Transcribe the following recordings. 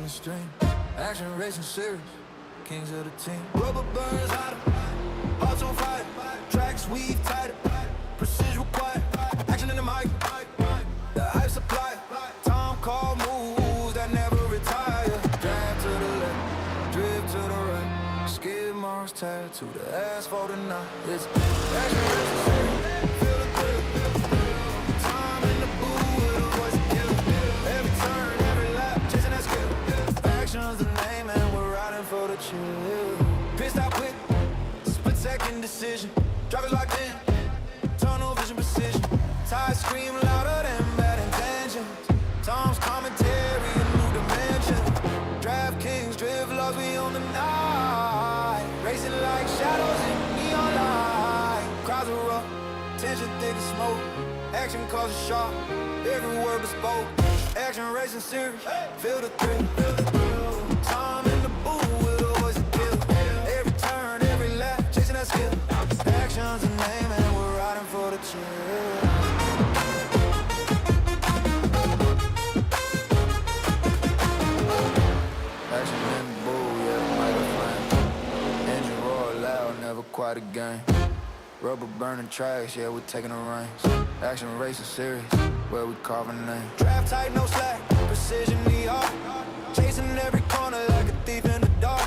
the stream. Action racing series, kings of the team. Rubber burns hotter, hearts on fire. Tracks weave tighter, precision required. Action in the mic, the hype supply. Tom call moves that never retire. Drive to the left, drift to the right. Skid marks tied to the asphalt and now it's action racing series. Feel the thrill. Time in the booth with a voice of kill. Every turn, every lap, chasing that skill. Action's the name and we're riding for the chill. Pissed out quick, split second decision. Drivers locked in, tunnel vision precision. Tires scream louder than bad intentions. Tom's commentary, a new dimension. DraftKings drift loves we on the night. Racing like shadows in neon light. Crowds erupt, tension thick as smoke. Action causes sharp, every word bespoke. Action racing series, feel the thrill. Time in the booth with a voice of kill. Every turn, every lap, chasing that skill. Action's the name and we're riding for the chill. Action in the booth, yeah, the mic is flame. Engine roar loud, never quite a game. Rubber burning tracks, yeah, we're taking the reins. Action racing series, where we carving names. Draft tight, no slack, precision ER. Chasing every corner like a thief in the dark.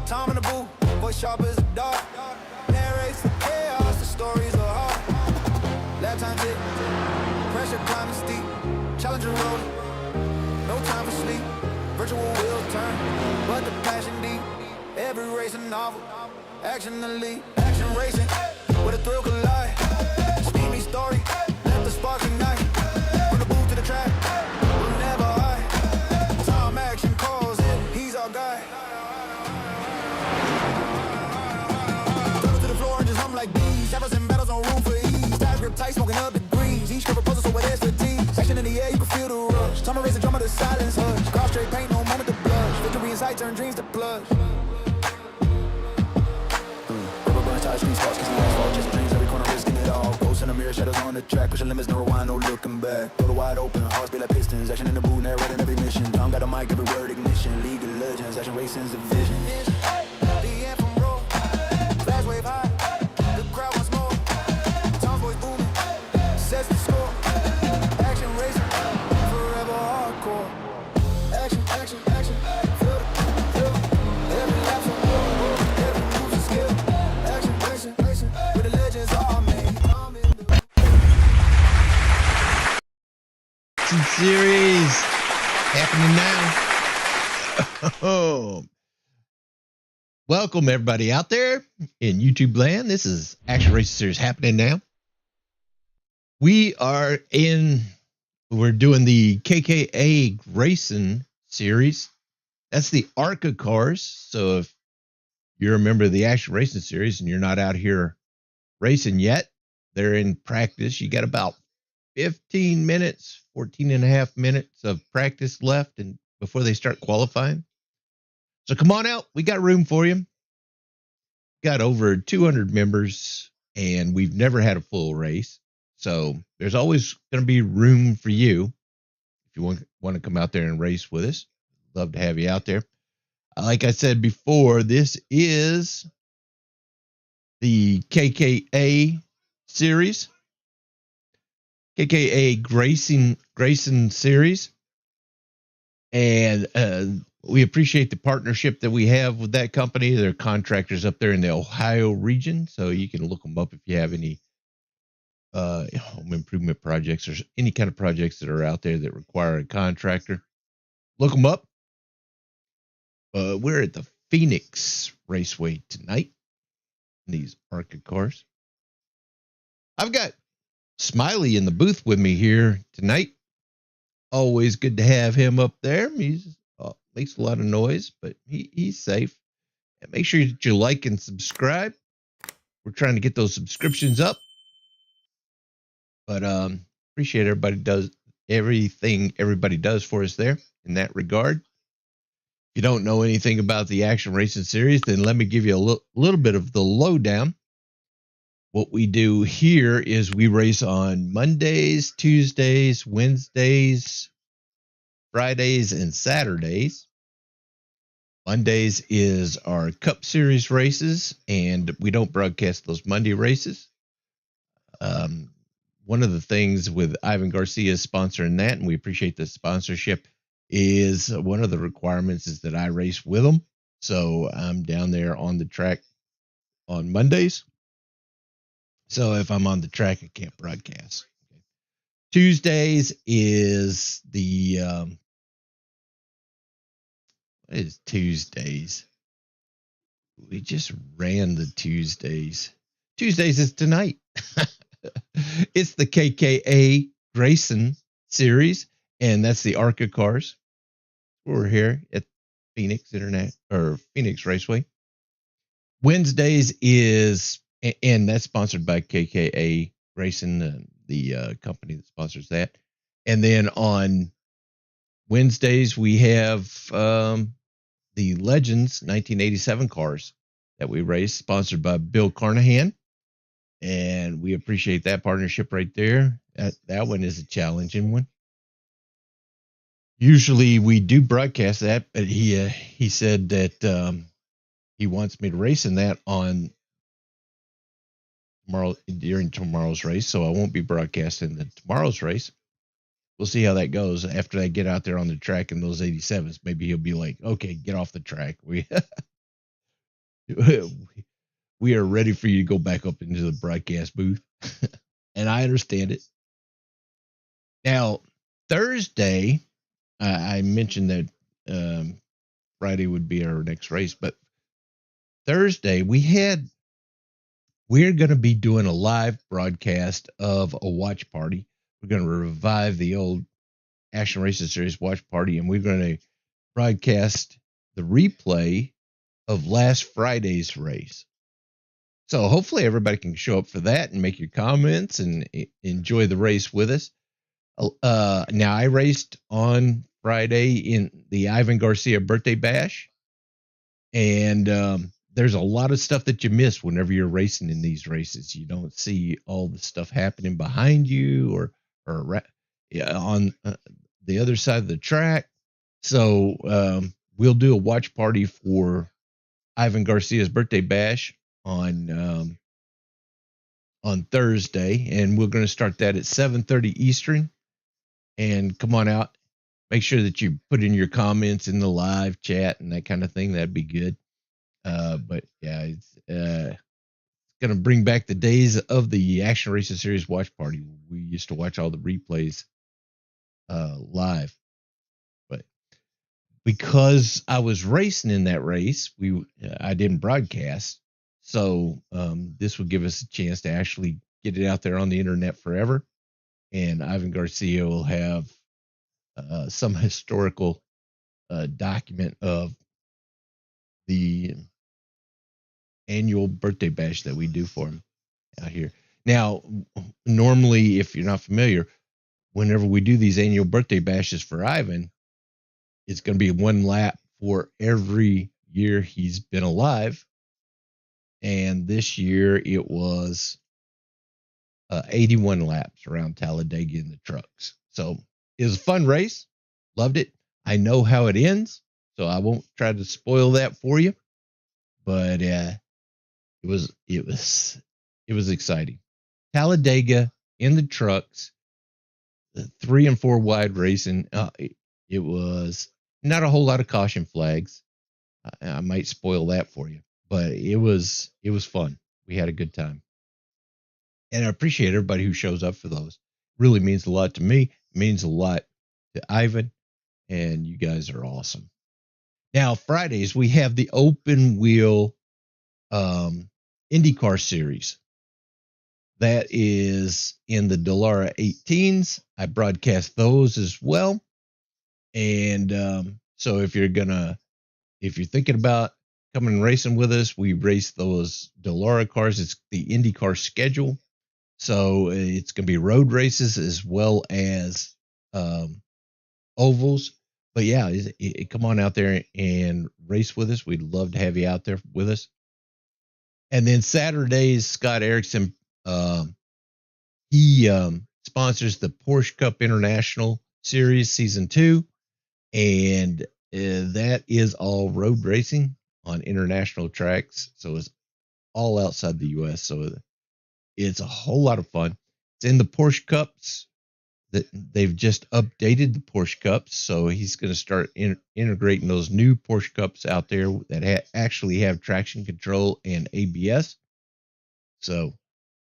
Tom in the booth, voice sharp as a dart. Narrates the chaos, the stories are hard. Lap time tick, pressure climbing steep. Challenger rolling, no time for sleep. Virtual wheels turn, but the passion deep. Every race a novel, action the lead. Action racing, with a thrill collide. Steamy story, let the sparks ignite. From the booth to the track, we'll never hide. Tom action calls it, he's our guy. Thunder to the floor and just hum like bees. Showers and battles on room for ease. Styles grip tight, smoking up degrees. Each curve proposal so it is fatigue. Action in the air, you can feel the rush. Tom racing drama, the silence hush. Cross straight paint, no moment to blush. Victory in sight, turn dreams to plush. Street spots, kiss the asphalt, just dreams, every corner risking it all. Ghosts in the mirror, shadows on the track, pushing limits, no rewind, no looking back. Throw the wide open, hearts beat like pistons, action in the booth, narrating every mission. Tom got a mic, every word ignition, League of Legends, action racing's a vision. The anthem roar, flash wave high, the crowd wants more. Tom's voice booming, sets the score. Action racing, forever hardcore. Action, action, action, feel the thrill. Every lap's a war, every move's a skill. Where the legends are made. Series happening now. Oh, welcome everybody out there in YouTube land. This is Action Racing Series happening now. We're doing the KKA Grayson series. That's the ARCA cars. So if you're a member of the Action Racing series and you're not out here racing yet, they're in practice. You got about 15 minutes, 14 and a half minutes of practice left and before they start qualifying. So come on out. We got room for you. Got over 200 members and we've never had a full race. So there's always going to be room for you. If you want to come out there and race with us, love to have you out there. Like I said before, this is the KKA series, KKA Grayson series, and we appreciate the partnership that we have with that company. They're contractors up there in the Ohio region, so you can look them up if you have any home improvement projects or any kind of projects that are out there that require a contractor. Look them up. We're at the Phoenix Racewaay tonight. These ARCA cars. I've got Smiley in the booth with me here tonight. Always good to have him up there. He's makes a lot of noise, but he's safe. And make sure that you like and subscribe. We're trying to get those subscriptions up. But appreciate everything everybody does for us there in that regard. If you don't know anything about the Action Racing series, then let me give you a little bit of the lowdown. What we do here is we race on Mondays, Tuesdays, Wednesdays, Fridays and Saturdays. Mondays is our Cup Series races, and we don't broadcast those Monday races. One of the things with Ivan Garcia sponsoring that, and we appreciate the sponsorship, is one of the requirements is that I race with him. So I'm down there on the track on Mondays. So if I'm on the track, I can't broadcast. Tuesdays is what is Tuesdays? We just ran the Tuesdays. Tuesdays is tonight. It's the KKA Grayson series, and that's the ARCA cars. We're here at Phoenix Racewaay. Wednesdays is, and that's sponsored by KKA Grayson, the company that sponsors that. And then on Wednesdays we have the Legends 1987 cars that we race, sponsored by Bill Carnahan. And we appreciate that partnership right there. That one is a challenging one. Usually we do broadcast that, but he said that he wants me to race in that on tomorrow during tomorrow's race, so I won't be broadcasting tomorrow's race. We'll see how that goes after I get out there on the track in those 87s. Maybe he'll be like, "Okay, get off the track. We are ready for you to go back up into the broadcast booth." And I understand it. Now, Thursday, I mentioned that Friday would be our next race, but Thursday we're going to be doing a live broadcast of a watch party. We're going to revive the old Action Racing Series watch party, and we're going to broadcast the replay of last Friday's race. So hopefully everybody can show up for that and make your comments and enjoy the race with us. Now, I raced on Friday in the Ivan Garcia birthday bash, and there's a lot of stuff that you miss whenever you're racing in these races. You don't see all the stuff happening behind you or on the other side of the track. So we'll do a watch party for Ivan Garcia's birthday bash on Thursday, and we're going to start that at 7:30 Eastern. And come on out. Make sure that you put in your comments in the live chat and that kind of thing. That'd be good. But yeah, it's going to bring back the days of the Action Racing Series watch party. We used to watch all the replays live. But because I was racing in that race, I didn't broadcast. So this will give us a chance to actually get it out there on the internet forever. And Ivan Garcia will have some historical document of the annual birthday bash that we do for him out here. Now, normally, if you're not familiar, whenever we do these annual birthday bashes for Ivan, it's going to be one lap for every year he's been alive. And this year it was 81 laps around Talladega in the trucks. So it was a fun race. Loved it. I know how it ends, so I won't try to spoil that for you. But it was exciting. Talladega in the trucks, the 3 and 4 wide racing. It was not a whole lot of caution flags. I might spoil that for you, but it was fun. We had a good time. And I appreciate everybody who shows up for those. Really means a lot to me. It means a lot to Ivan. And you guys are awesome. Now, Fridays, we have the open wheel IndyCar series. That is in the Dallara 18s. I broadcast those as well. And so if you're thinking about coming and racing with us, we race those Dallara cars. It's the IndyCar schedule. So it's going to be road races as well as ovals. But yeah, come on out there and race with us. We'd love to have you out there with us. And then Saturdays, Scott Erickson, he sponsors the Porsche Cup International Series Season 2. And that is all road racing on international tracks. So it's all outside the U.S. So it's a whole lot of fun. It's in the Porsche Cups. That they've just updated the Porsche Cups, so he's going to start integrating those new Porsche Cups out there that actually have traction control and ABS. So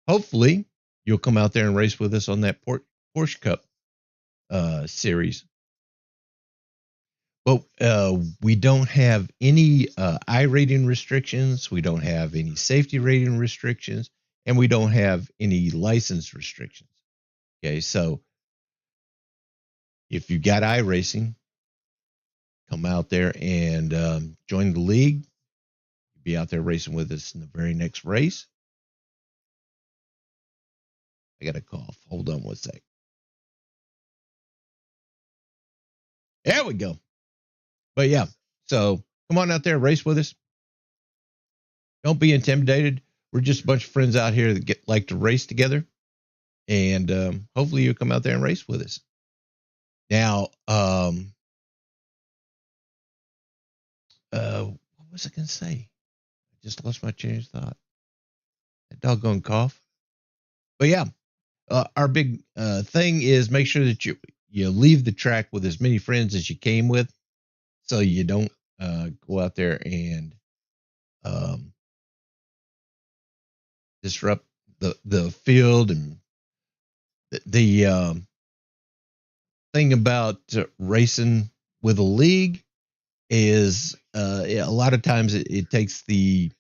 hopefully you'll come out there and race with us on that Porsche Cup series. But we don't have any I rating restrictions. We don't have any safety rating restrictions, and we don't have any license restrictions. Okay, so if you got iRacing, come out there and join the league. Be out there racing with us in the very next race. I got a cough. Hold on one sec. There we go. But yeah, so come on out there, race with us. Don't be intimidated. We're just a bunch of friends out here that like to race together. And hopefully you'll come out there and race with us. Now, what was I going to say? I just lost my train of thought. That doggone cough. But yeah, our big thing is make sure that you leave the track with as many friends as you came with, so you don't go out there and disrupt the field. And the thing about racing with a league is a lot of times it takes the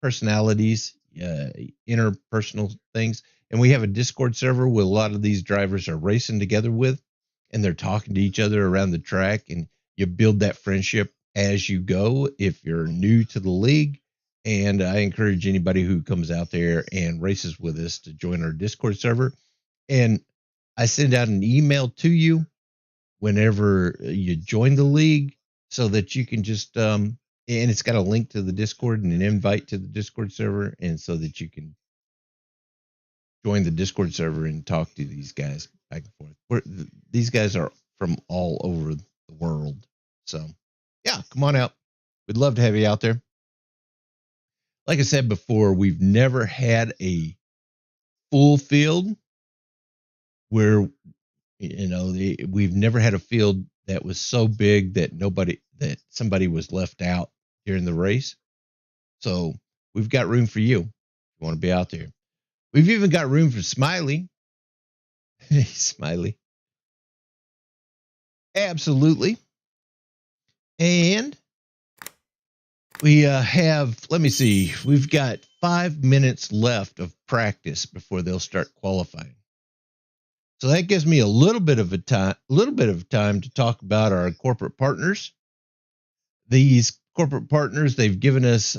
personalities, interpersonal things. And we have a Discord server where a lot of these drivers are racing together with, and they're talking to each other around the track, and you build that friendship as you go if you're new to the league. And I encourage anybody who comes out there and races with us to join our Discord server. And I send out an email to you whenever you join the league so that you can just, and it's got a link to the Discord and an invite to the Discord server, and so that you can join the Discord server and talk to these guys back and forth. These guys are from all over the world. So, yeah, come on out. We'd love to have you out there. Like I said before, we've never had a full field where, we've never had a field that was so big that somebody was left out during the race. So we've got room for you if you want to be out there. We've even got room for Smiley. Hey, Smiley. Absolutely. And we have, let me see, we've got 5 minutes left of practice before they'll start qualifying. So that gives me a little bit of time to talk about our corporate partners. These corporate partners, they've given us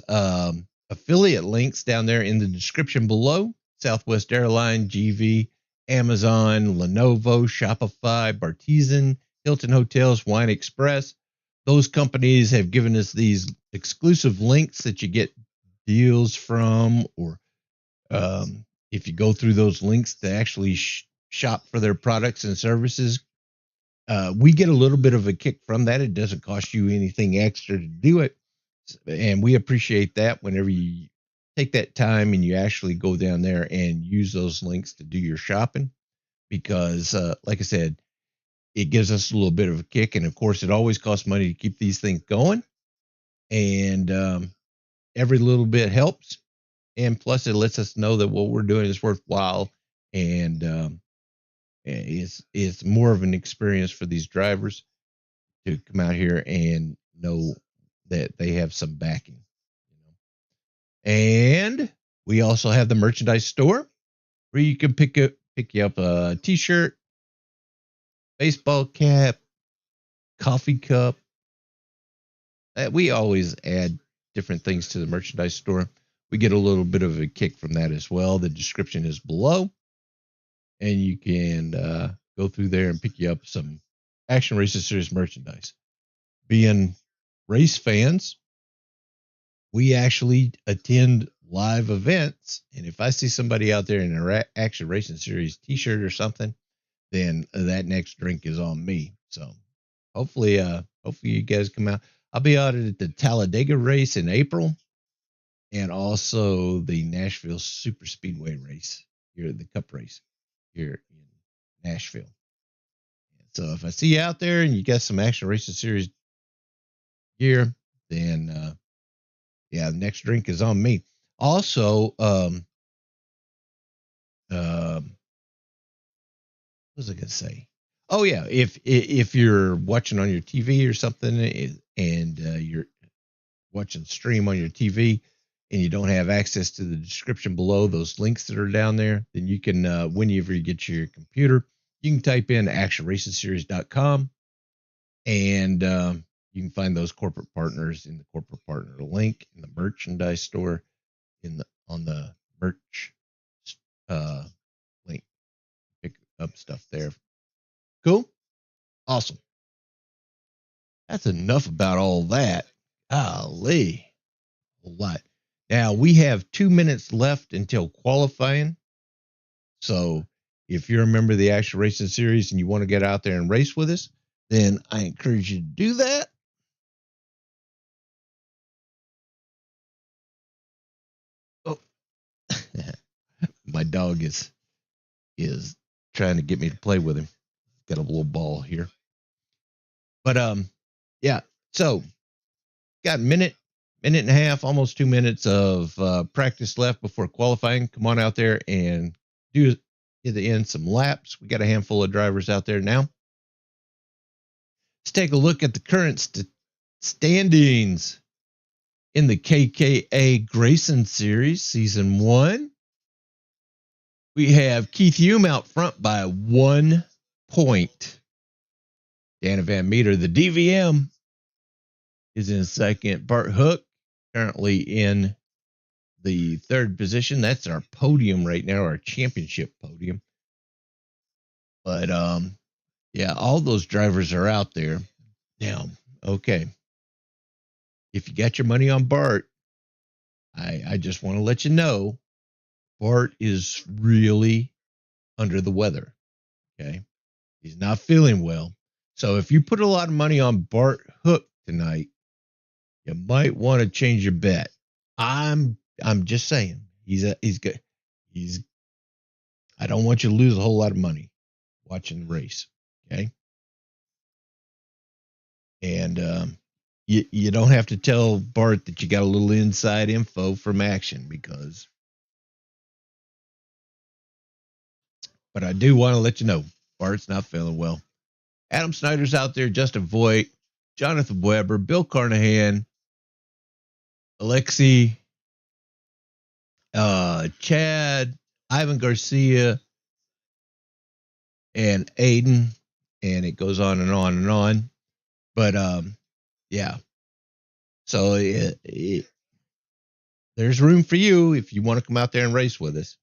affiliate links down there in the description below. Southwest Airline, GV, Amazon, Lenovo, Shopify, Bartesian, Hilton Hotels, Wine Express. Those companies have given us these exclusive links that you get deals from, or if you go through those links to actually shop for their products and services, we get a little bit of a kick from that. It doesn't cost you anything extra to do it, and we appreciate that whenever you take that time and you actually go down there and use those links to do your shopping, because like I said, it gives us a little bit of a kick. And of course, it always costs money to keep these things going, and every little bit helps. And plus, it lets us know that what we're doing is worthwhile, and it's more of an experience for these drivers to come out here and know that they have some backing. And we also have the merchandise store where you can pick you up a t-shirt, baseball cap, coffee cup. We always add different things to the merchandise store. We get a little bit of a kick from that as well. The description is below, and you can go through there and pick you up some Action Racing Series merchandise. Being race fans, we actually attend live events, and if I see somebody out there in an Action Racing Series t-shirt or something, then that next drink is on me. So hopefully you guys come out. I'll be out at the Talladega race in April, and also the Nashville Super Speedway race here, the Cup race here in Nashville. So if I see you out there and you got some Action Racing Series gear, then yeah, the next drink is on me. Also, what was I gonna say? Oh yeah, if you're watching on your TV or something, and you're watching stream on your TV, and you don't have access to the description below, those links that are down there, then you can, whenever you get your computer, you can type in actionracingseries.com, and you can find those corporate partners in the corporate partner link in the merchandise store on the merch link. Pick up stuff there. Cool. Awesome. That's enough about all that. Golly. A lot. Now we have 2 minutes left until qualifying. So if you're a member of the Action Racing Series and you want to get out there and race with us, then I encourage you to do that. Oh, my dog is trying to get me to play with him. Got a little ball here. But yeah. So got a minute and a half, almost 2 minutes of practice left before qualifying. Come on out there and do at the end some laps. We got a handful of drivers out there now. Let's take a look at the current standings in the KKA Grayson Series Season 1. We have Keith Hume out front by 1 point. Dana Van Meter, the DVM, is in second. Bart Hook currently in the third position. That's our podium right now, our championship podium. But yeah, all those drivers are out there now. Okay, if you got your money on Bart, I just want to let you know Bart is really under the weather. Okay, he's not feeling well. So if you put a lot of money on Bart Hook tonight, you might want to change your bet. I'm just saying he's good. I don't want you to lose a whole lot of money watching the race. Okay. And you don't have to tell Bart that you got a little inside info from Action but I do want to let you know Bart's not feeling well. Adam Snyder's out there, Justin Voigt, Jonathan Weber, Bill Carnahan, Alexi, Chad, Ivan Garcia, and Aiden, and it goes on and on and on. But yeah, so there's room for you if you want to come out there and race with us.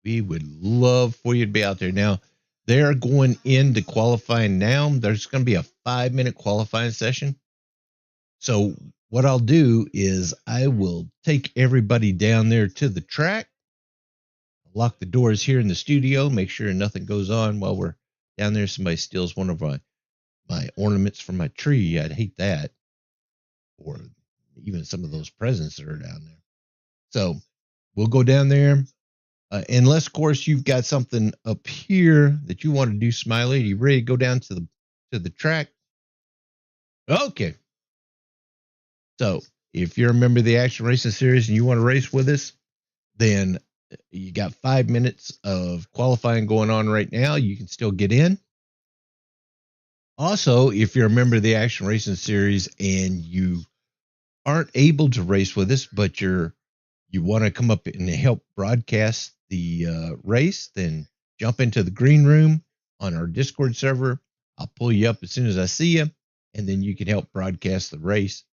We would love for you to be out there. Now, they're going into qualifying now. There's going to be a 5-minute qualifying session. So what I'll do is I will take everybody down there to the track, lock the doors here in the studio, make sure nothing goes on while we're down there. Somebody steals one of my ornaments from my tree. I'd hate that. Or even some of those presents that are down there. So we'll go down there. Unless, of course, you've got something up here that you want to do, Smiley. Are you ready to go down to the track? Okay. So if you're a member of the Action Racing Series and you want to race with us, then you got 5 minutes of qualifying going on right now. You can still get in. Also, if you're a member of the Action Racing Series and you aren't able to race with us, but you want to come up and help broadcast the race, then jump into the green room on our Discord server. I'll pull you up as soon as I see you, and then you can help broadcast the race.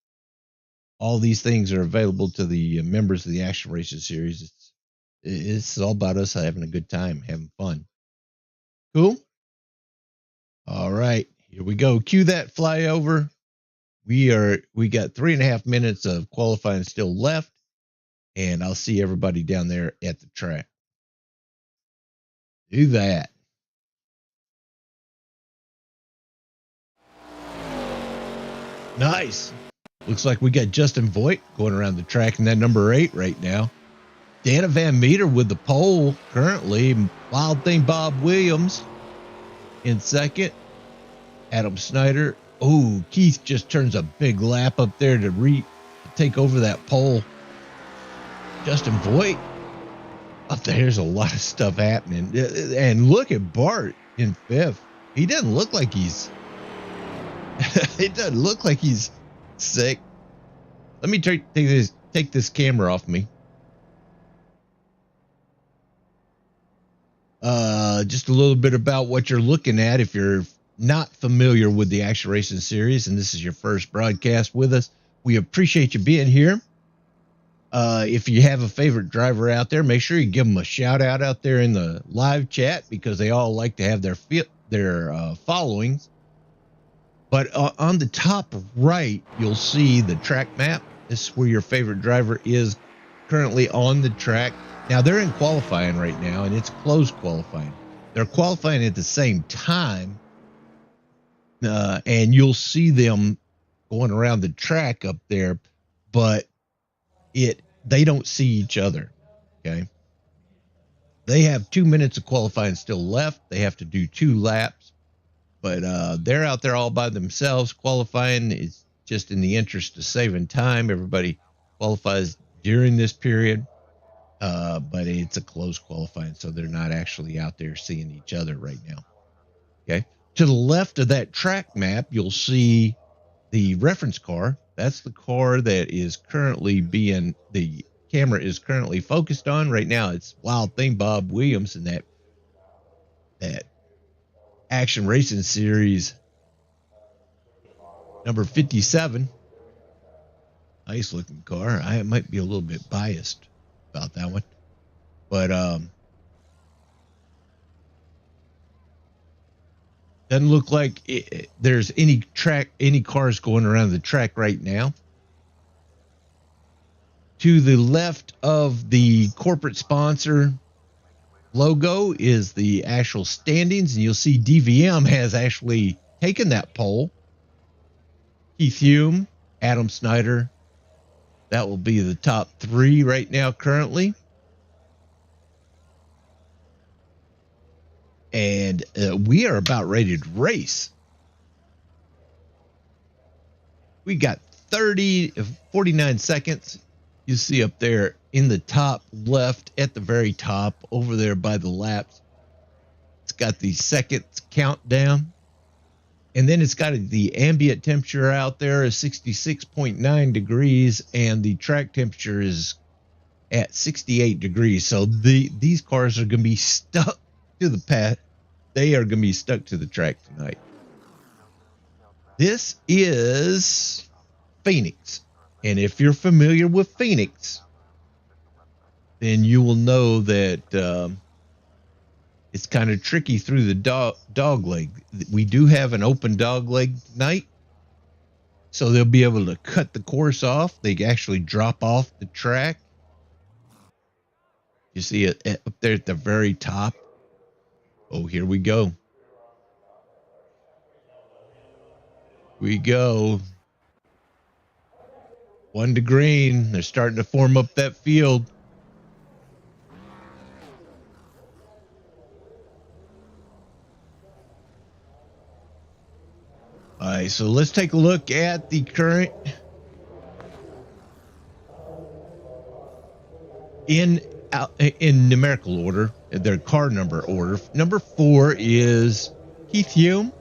All these things are available to the members of the Action Racing Series. It's all about us having a good time, having fun. Cool? All right, here we go. Cue that flyover. We got 3.5 minutes of qualifying still left, and I'll see everybody down there at the track. Do that. Nice. Looks like we got Justin Voigt going around the track in that number 8 right now. Dana Van Meter with the pole currently. Wild Thing Bob Williams in second. Adam Snyder. Oh, Keith just turns a big lap up there to take over that pole. Justin Voigt up there's a lot of stuff happening. And look at Bart in 5th. He doesn't look like he's it doesn't look like he's sick. Let me take this camera off me. Just a little bit about what you're looking at if you're not familiar with the Action Racing series and this is your first broadcast with us. We appreciate you being here. If you have a favorite driver out there, make sure you give them a shout out there in the live chat because they all like to have their followings. But on the top right, you'll see the track map. This is where your favorite driver is currently on the track. Now, they're in qualifying right now, and it's closed qualifying. They're qualifying at the same time, and you'll see them going around the track up there, but they don't see each other, okay? They have 2 minutes of qualifying still left. They have to do 2 laps, but they're out there all by themselves. Qualifying is just in the interest of saving time. Everybody qualifies during this period. But it's a close qualifying, so they're not actually out there seeing each other right now. Okay. To the left of that track map, you'll see the reference car. That's the car that is currently the camera is currently focused on right now. It's Wild Thing Bob Williams in that Action Racing Series number 57. Nice looking car. I might be a little bit biased about that one, but doesn't look like there's any cars going around the track right now. To the left of the corporate sponsor logo is the actual standings, and you'll see DVM has actually taken that pole. Keith Hume, Adam Snyder. That will be the top 3 right now currently. And we are about ready to race. We got 49 seconds. You see up there in the top left at the very top over there by the laps. It's got the seconds countdown. And then it's got the ambient temperature out there is 66.9 degrees and the track temperature is at 68 degrees. So these cars are going to be stuck to the path. They are going to be stuck to the track tonight. This is Phoenix. And if you're familiar with Phoenix, then you will know that it's kind of tricky through the dog leg. We do have an open dog leg tonight, so they'll be able to cut the course off. They actually drop off the track. You see it up there at the very top. Oh, here we go. We go. 1 to green. They're starting to form up that field. All right, so let's take a look at the current in numerical order, their car number order. Number 4 is Keith Hume.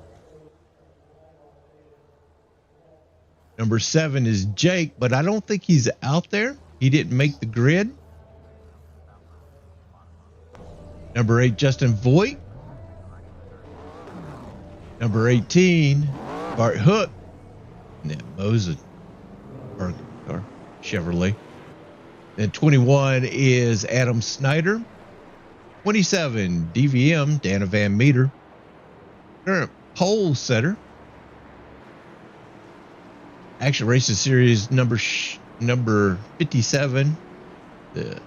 Number 7 is Jake, but I don't think he's out there. He didn't make the grid. Number 8, Justin Voigt. Number 18, Bart Hook. And then Moses or Chevrolet. Then 21 is Adam Snyder. 27, DVM, Dana Van Meter. Current pole setter. Action Racing Series number 57. The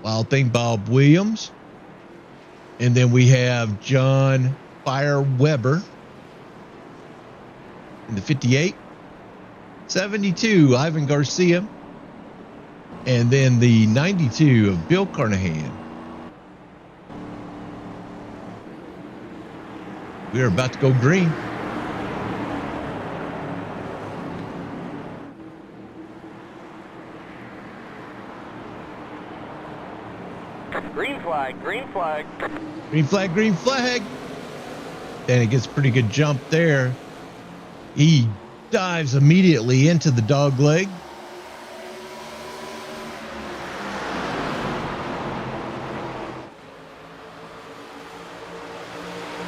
Wild Thing Bob Williams. And then we have John Fire Weber. in the 58. 72, Ivan Garcia. And then the 92 of Bill Carnahan. We are about to go green. Green flag, green flag. Green flag, green flag. And it gets a pretty good jump there. He dives immediately into the dog leg.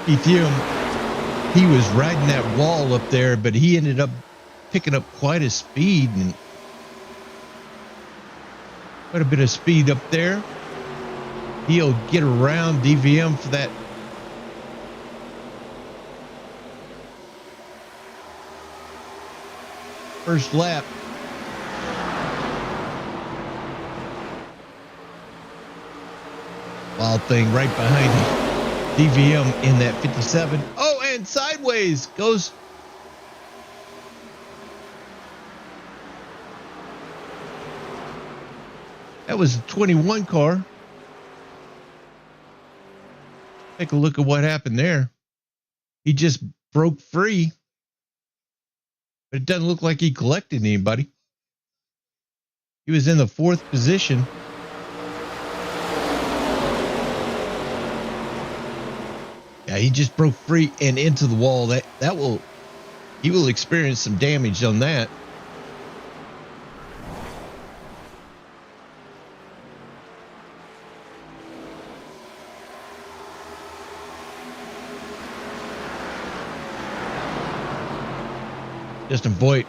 He was riding that wall up there, but he ended up picking up quite a speed and quite a bit of speed up there. He'll get around DVM for that first lap. Wild thing right behind him. DVM in that 57. Oh, and sideways goes. That was a 21 car. Take a look at what happened there. He just broke free. But it doesn't look like he collected anybody. He was in the 4th position. Yeah, he just broke free and into the wall. He will experience some damage on that. Justin Voigt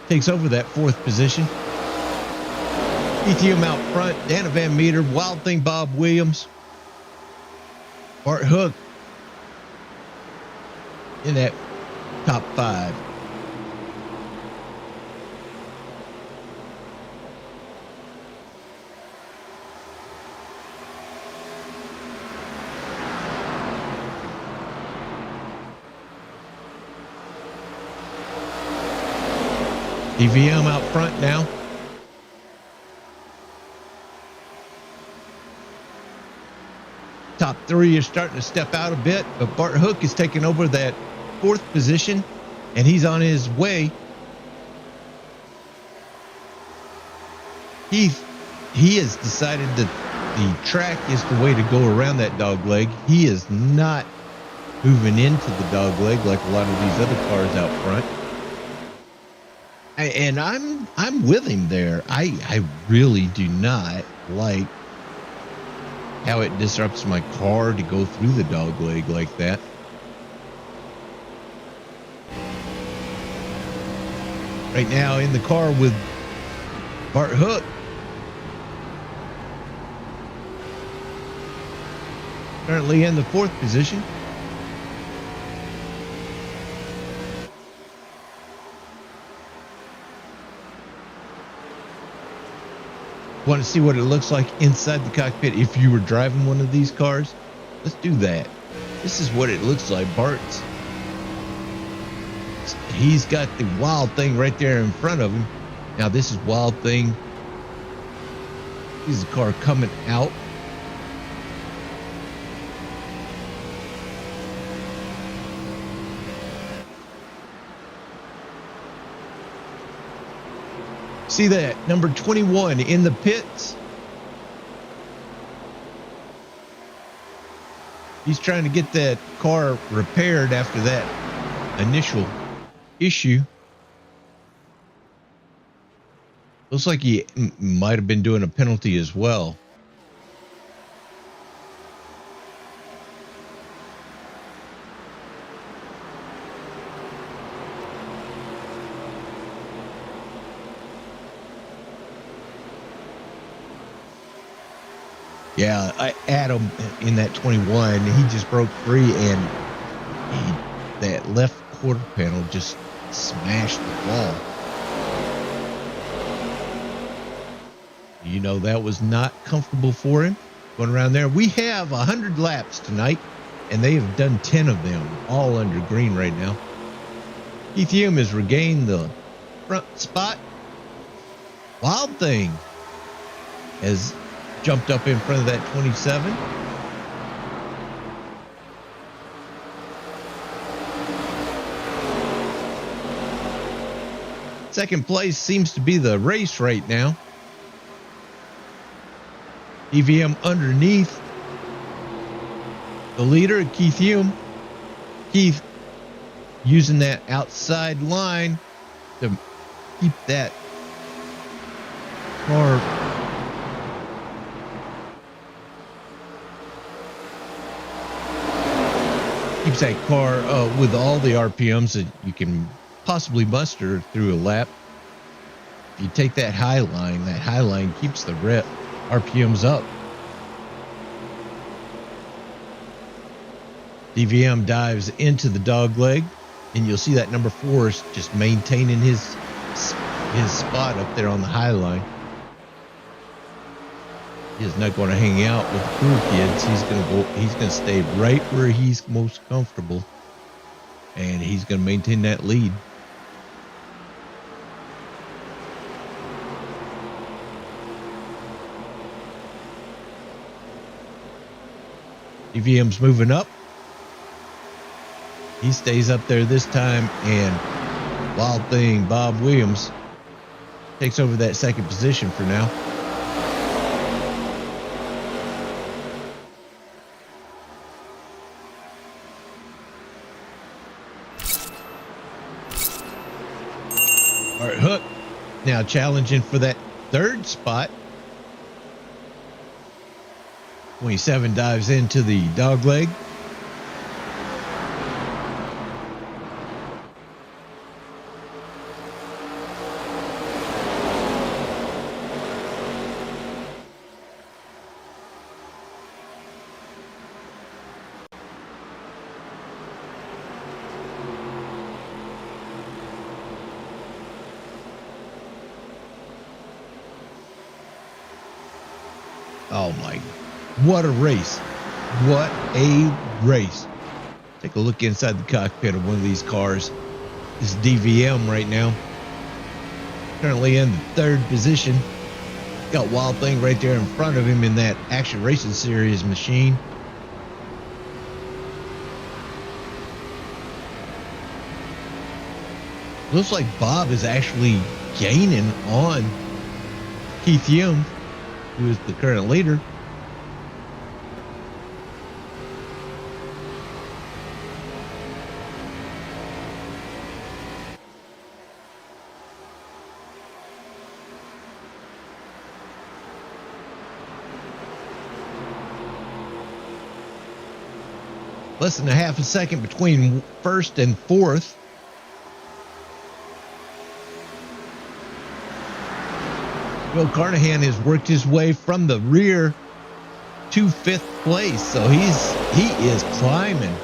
takes over that 4th position. ETM out front, Dana Van Meter, Wild Thing Bob Williams, Bart Hook in that top 5. DVM out front now. Top 3 is starting to step out a bit, but Bart Hook is taking over that 4th position, and he's on his way. He has decided that the track is the way to go around that dog leg. He is not moving into the dog leg like a lot of these other cars out front. And I'm with him there. I really do not like how it disrupts my car to go through the dog leg like that. Right now in the car with Bart Hook. Currently in the 4th position. Want to see what it looks like inside the cockpit if you were driving one of these cars? Let's do that. This is what it looks like. Bart's. He's got the Wild Thing right there in front of him. Now this is Wild Thing. This is the car coming out. See that? Number 21 in the pits. He's trying to get that car repaired after that initial issue. Looks like he might have been doing a penalty as well. Yeah, Adam in that 21, he just broke free, and that left quarter panel just smashed the wall. You know, that was not comfortable for him going around there. We have 100 laps tonight, and they have done 10 of them, all under green right now. Keith Hume has regained the front spot. Wild Thing has jumped up in front of that 27. Second place seems to be the race right now. EVM underneath the leader, Keith Hume. Keith using that outside line to keep that car with all the RPMs that you can possibly muster through a lap. If you take that high line keeps the RPMs up. DVM dives into the dog leg, and you'll see that number 4 is just maintaining his spot up there on the high line. He is not going to hang out with the cool kids. He's going to stay right where he's most comfortable, and he's going to maintain that lead. DVM's moving up. He stays up there this time, and Wild Thing Bob Williams takes over that second position for now. All right, Hook now challenging for that third spot. 27 dives into the dog leg. Oh my, what a race. What a race. Take a look inside the cockpit of one of these cars. This is DVM right now. Currently in the third position. Got Wild Thing right there in front of him in that Action Racing Series machine. Looks like Bob is actually gaining on Keith Hume, who is the current leader. Less than a half a second between first and fourth. Bill Carnahan has worked his way from the rear to fifth place, so he is climbing.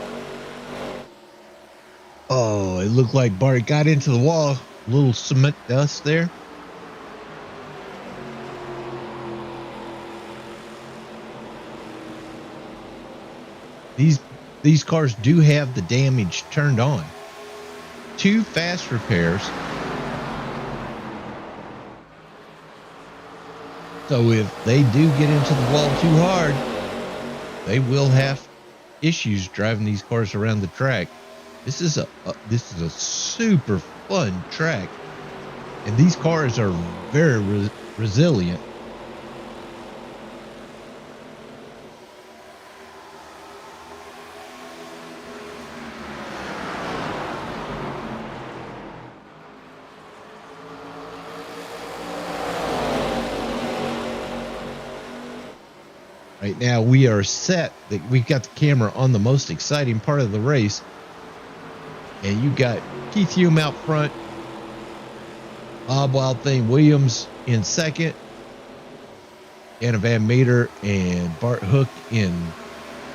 Oh, it looked like Bart got into the wall. A little cement dust there. These cars do have the damage turned on. 2 fast repairs. So if they do get into the wall too hard, they will have issues driving these cars around the track. This is a super fun track, and these cars are very resilient. Right now we are set. We've got the camera on the most exciting part of the race. And you got Keith Hume out front. Bob Wild Thing Williams in second. Anna Van Meter and Bart Hook in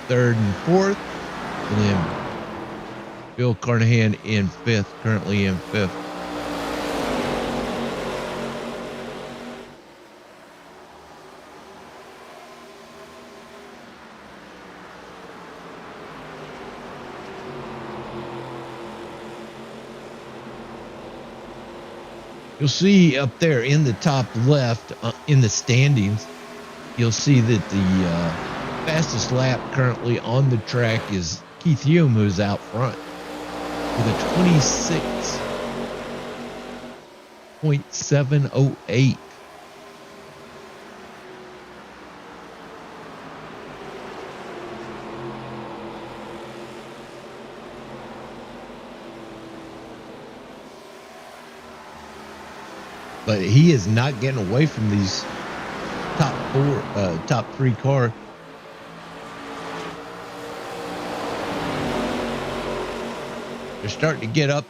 third and fourth. And then Bill Carnahan in fifth, currently in fifth. You'll see up there in the top left, in the standings, you'll see that the fastest lap currently on the track is Keith Hume, who's out front with a 26.708. But he is not getting away from these top three cars. They're starting to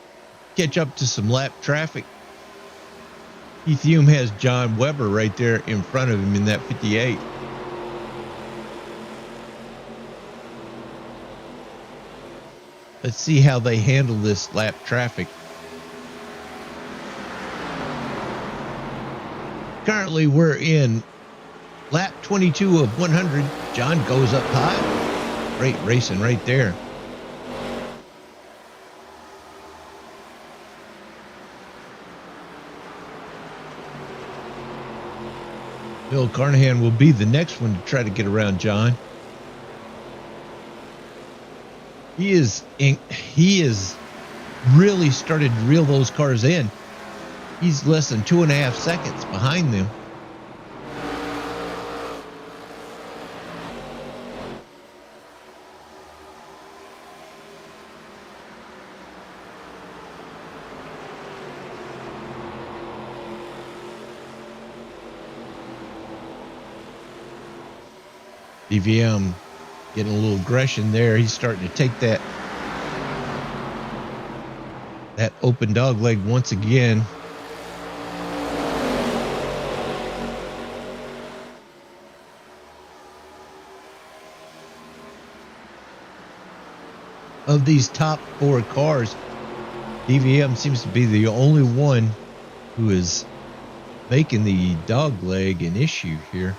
catch up to some lap traffic. Keith Hume has John Webber right there in front of him in that 58. Let's see how they handle this lap traffic. Currently, we're in lap 22 of 100. John goes up high. Great racing right there. Bill Carnahan will be the next one to try to get around John. He is really started to reel those cars in. He's less than 2.5 seconds behind them. DVM getting a little aggression there. He's starting to take that open dog leg once again. Of these top four cars, DVM seems to be the only one who is making the dog leg an issue here.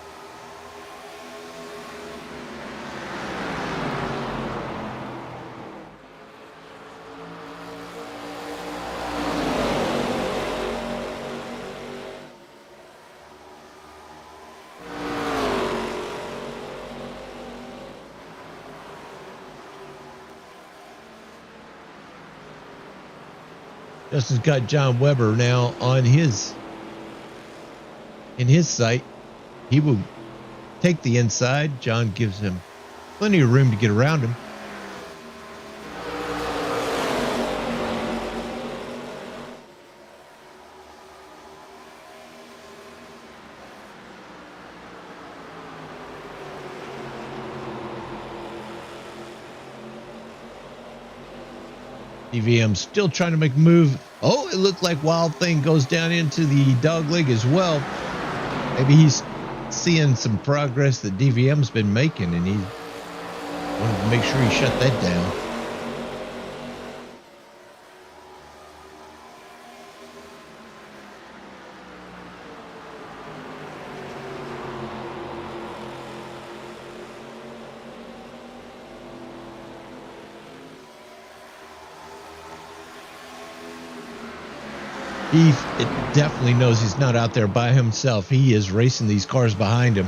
Justin's got John Webber now on in his sight. He will take the inside. John gives him plenty of room to get around him. DVM still trying to make a move. Oh, it looked like Wild Thing goes down into the dog leg as well. Maybe he's seeing some progress that DVM's been making, and he wanted to make sure he shut that down. Keith, it definitely knows he's not out there by himself. He is racing these cars behind him.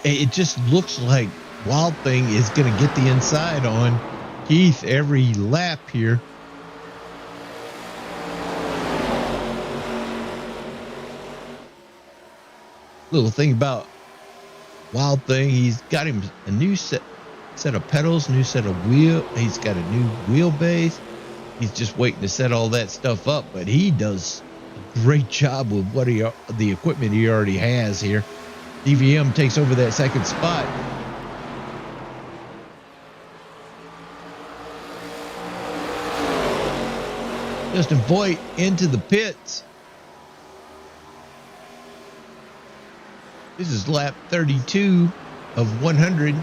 It just looks like Wild Thing is going to get the inside on Keith every lap here. Little thing about Wild Thing, he's got him a new set of pedals, new set of wheel. He's got a new wheelbase. He's just waiting to set all that stuff up, but he does a great job with the equipment he already has here. DVM takes over that second spot. Justin Voigt into the pits. This is lap 32 of 100.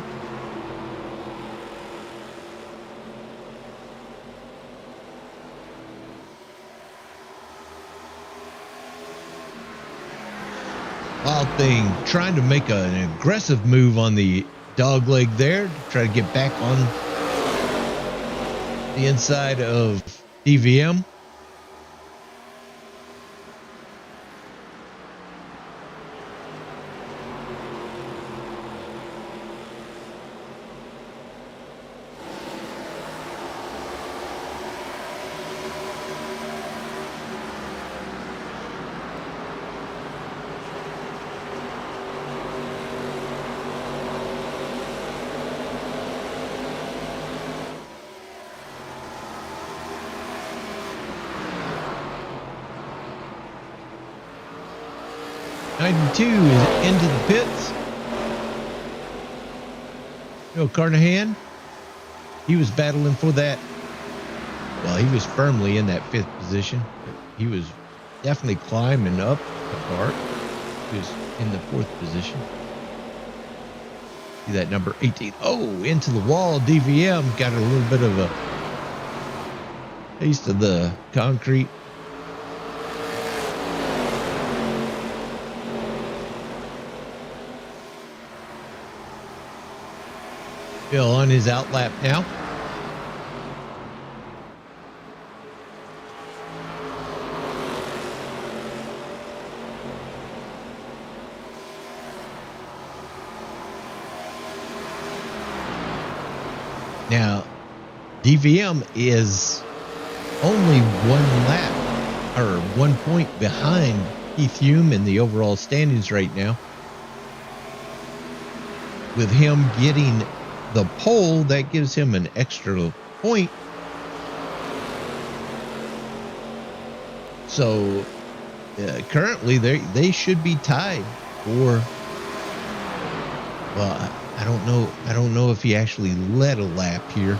Wild Thing trying to make an aggressive move on the dog leg there to try to get back on the inside of DVM. '92 is into the pits. Joe Carnahan, he was battling for that. Well, he was firmly in that 5th position. He was definitely climbing up the cart. He was in the 4th position. See that number 18. Oh, into the wall. DVM got a little bit of a taste of the concrete. Bill on his outlap now. Now, DVM is only 1 lap or 1 point behind Keith Hume in the overall standings right now. With him getting the pole, that gives him an extra point. So currently they should be tied for, well, I don't know if he actually led a lap here.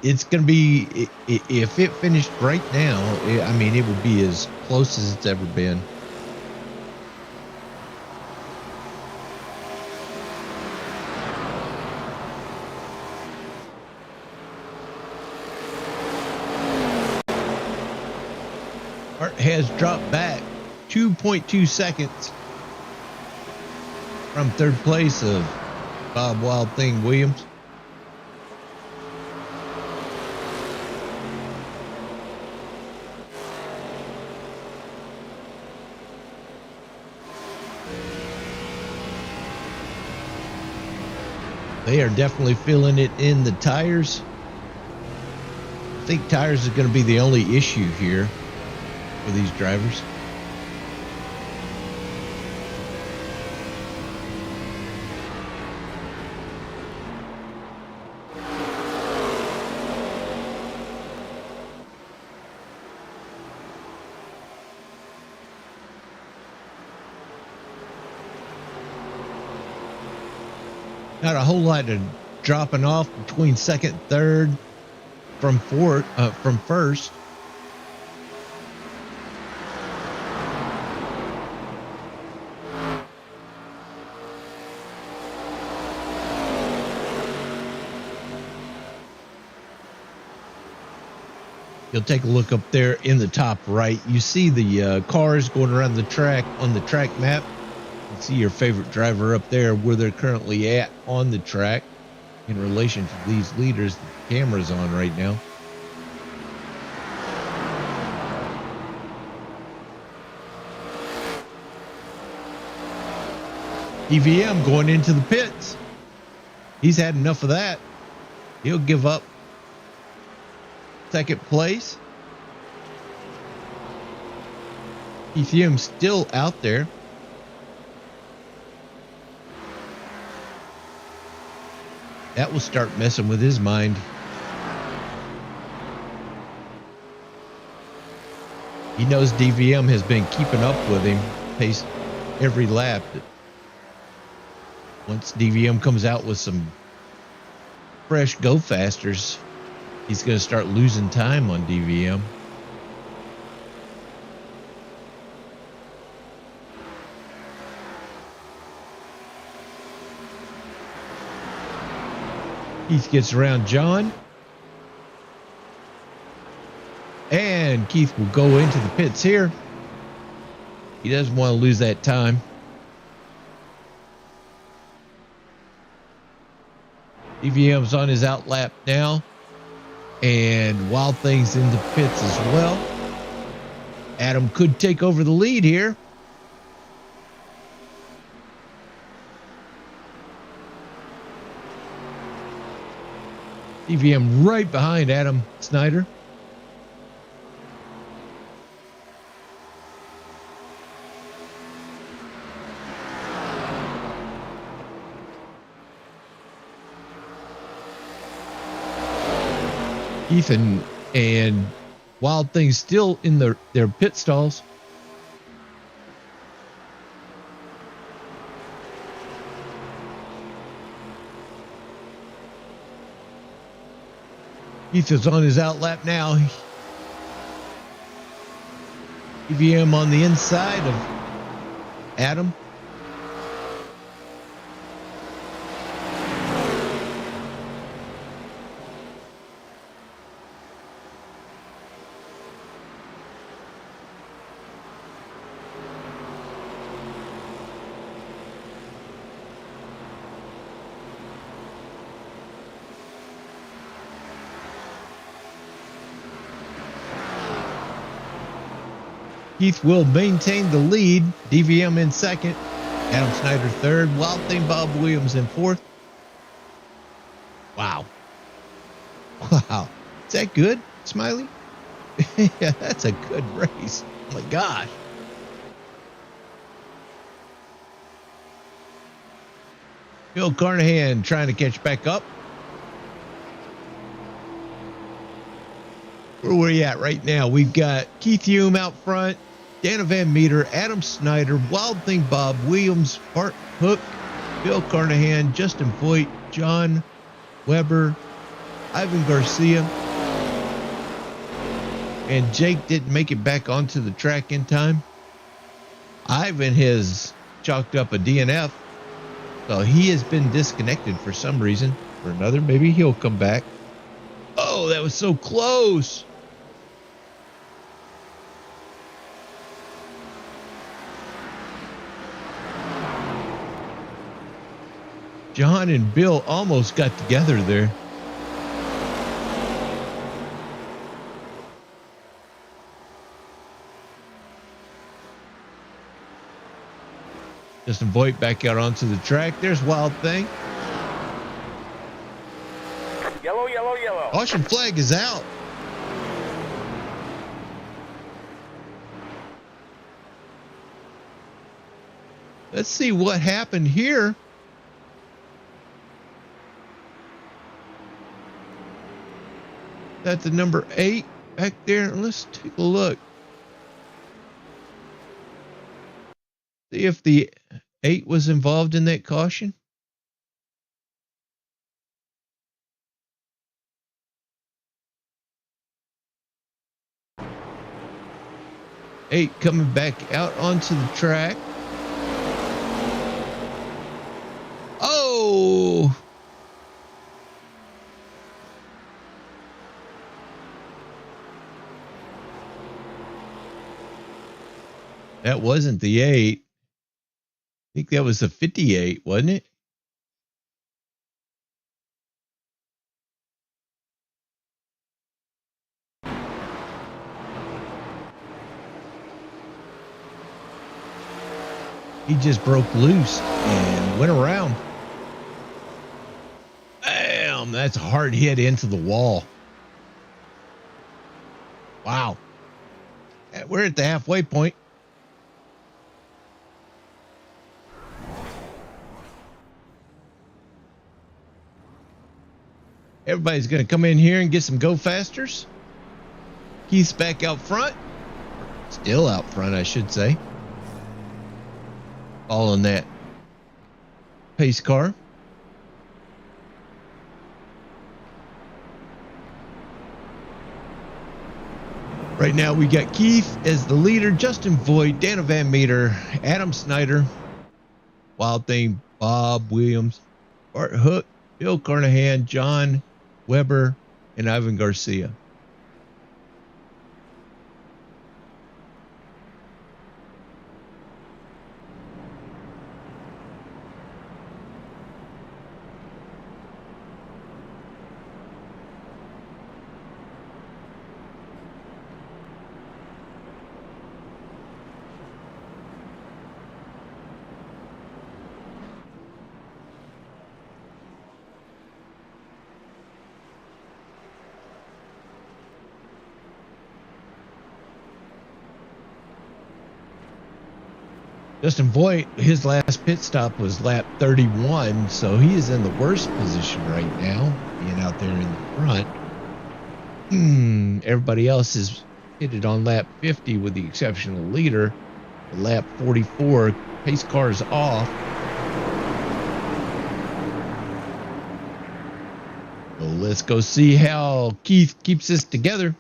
It's going to be, if it finished right now, I mean, it would be as close as it's ever been. Art has dropped back 2.2 seconds from 3rd place of Bob Wild Thing Williams. They are definitely feeling it in the tires. I think tires is going to be the only issue here for these drivers. Not a whole lot of dropping off between 2nd and 3rd from 1st. You'll take a look up there in the top right. You see the cars going around the track on the track map. You see your favorite driver up there where they're currently at on the track in relation to these leaders that the camera's on right now. EVM going into the pits. He's had enough of that. He'll give up 2nd place. EVM still out there. That will start messing with his mind. He knows DVM has been keeping up with him, pace every lap. Once DVM comes out with some fresh go fasters, he's going to start losing time on DVM. Keith gets around John. And Keith will go into the pits here. He doesn't want to lose that time. DVM's on his out lap now. And Wild Thing's in the pits as well. Adam could take over the lead here. DVM right behind Adam Snyder. Ethan and Wild Thing still in their pit stalls. Ethan's on his out lap now. EVM on the inside of Adam. Keith will maintain the lead. DVM in second. Adam Snyder third. Wild Thing Bob Williams in fourth. Wow. Wow. Is that good, Smiley? Yeah, that's a good race. Oh my gosh. Bill Carnahan trying to catch back up. Where are we at right now? We've got Keith Hume out front, Dana Van Meter, Adam Snyder, Wild Thing Bob Williams, Bart Hook, Bill Carnahan, Justin Voigt, John Weber, Ivan Garcia, and Jake didn't make it back onto the track in time. Ivan has chalked up a DNF, so he has been disconnected for some reason or another. Maybe he'll come back. Oh, that was so close. John and Bill almost got together there. Justin Voigt back out onto the track. There's Wild Thing. Yellow, yellow, yellow. Caution flag is out. Let's see what happened here. That's the number 8 back there. Let's take a look. See if the 8 was involved in that caution. Eight coming back out onto the track. Oh! That wasn't the 8. I think that was the 58, wasn't it? He just broke loose and went around. Bam! That's a hard hit into the wall. Wow. We're at the halfway point. Everybody's going to come in here and get some go fasters. Keith's back out front. Still out front, I should say. All in that pace car. Right now we got Keith as the leader, Justin Voigt, Dana Van Meter, Adam Snyder, Wild Thing, Bob Williams, Bart Hook, Bill Carnahan, John Weber, and Ivan Garcia. Justin Voigt, his last pit stop was lap 31, so he is in the worst position right now, being out there in the front. Everybody else is pitted on lap 50 with the exception of the leader. Lap 44, pace car's off. So let's go see how Keith keeps this together.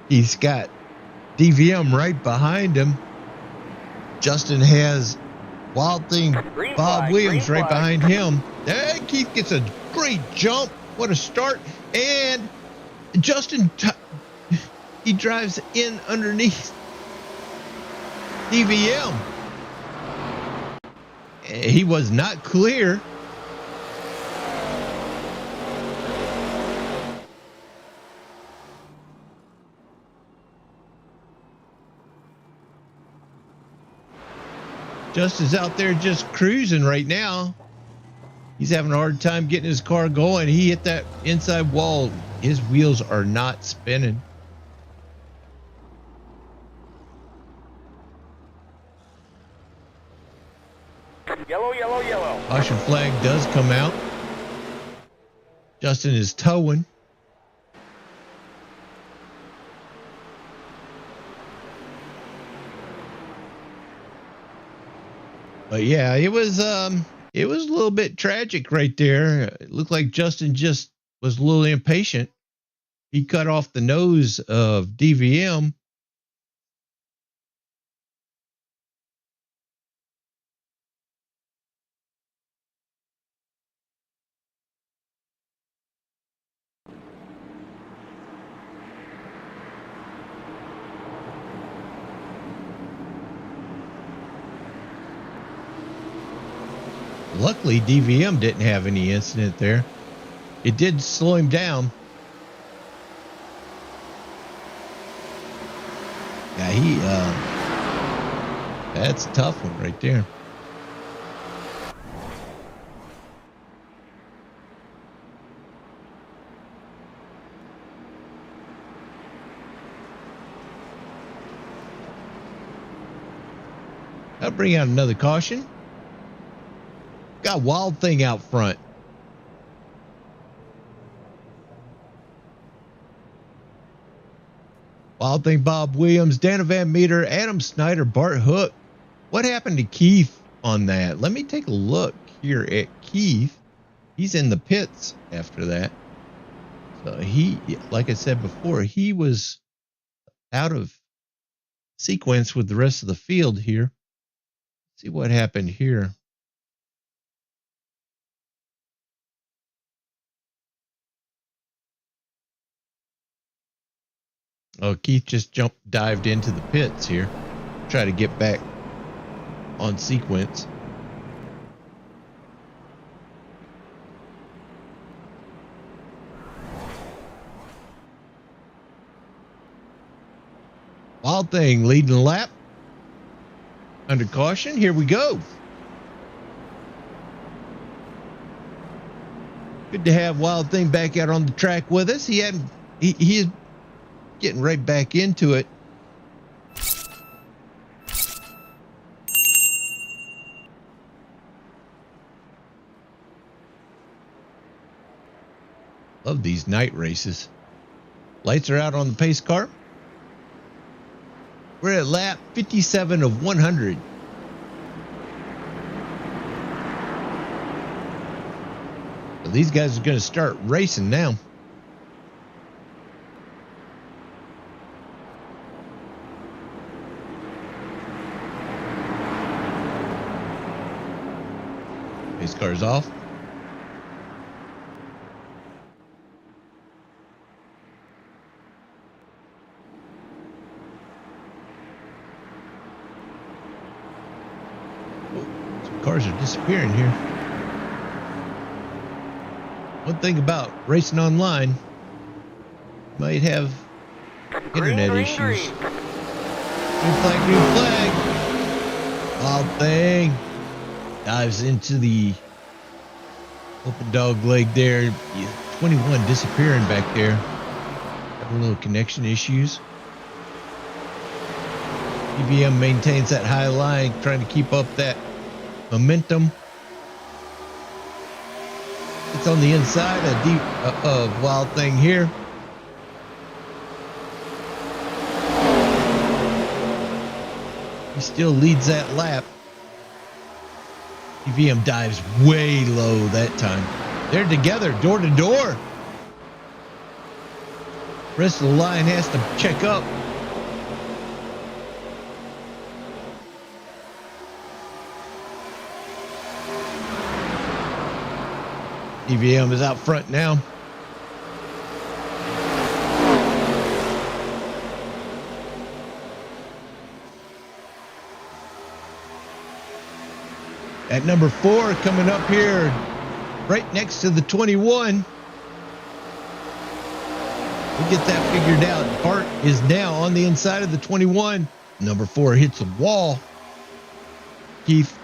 He's got DVM right behind him. Justin has Wild Thing Bob Williams right behind him. And Keith gets a great jump. What a start. And Justin, he drives in underneath DVM. He was not clear. Justin's out there just cruising right now. He's having a hard time getting his car going. He hit that inside wall. His wheels are not spinning. Yellow, yellow, yellow. Caution flag does come out. Justin is towing. But yeah, it was a little bit tragic right there. It looked like Justin just was a little impatient. He cut off the nose of DVM. Luckily, DVM didn't have any incident there. It did slow him down. Yeah, that's a tough one right there. I'll bring out another caution. Got Wild Thing out front. Wild Thing Bob Williams, Dana Van Meter, Adam Snyder, Bart Hook. What happened to Keith on that? Let me take a look here at Keith. He's in the pits after that. So he, like I said before, he was out of sequence with the rest of the field here. Let's see what happened here. Oh, Keith just dived into the pits here. Try to get back on sequence. Wild Thing leading the lap. Under caution, here we go. Good to have Wild Thing back out on the track with us. He is getting right back into it. Love these night races. Lights are out on the pace car. We're at lap 57 of 100. So these guys are going to start racing now. Pace car's off. Some cars are disappearing here. One thing about racing online, you might have internet issues. Green. Green flag, green flag. Wild Thing dives into the open dog leg there. Yeah, 21 disappearing back there. Having a little connection issues. EVM maintains that high line, trying to keep up that momentum. It's on the inside of Wild Thing here. He still leads that lap. EVM dives way low that time. They're together, door to door. Rest of the line has to check up. EVM is out front now. At number 4 coming up here, right next to the 21. We'll get that figured out. Bart is now on the inside of the 21. Number 4 hits a wall. Keith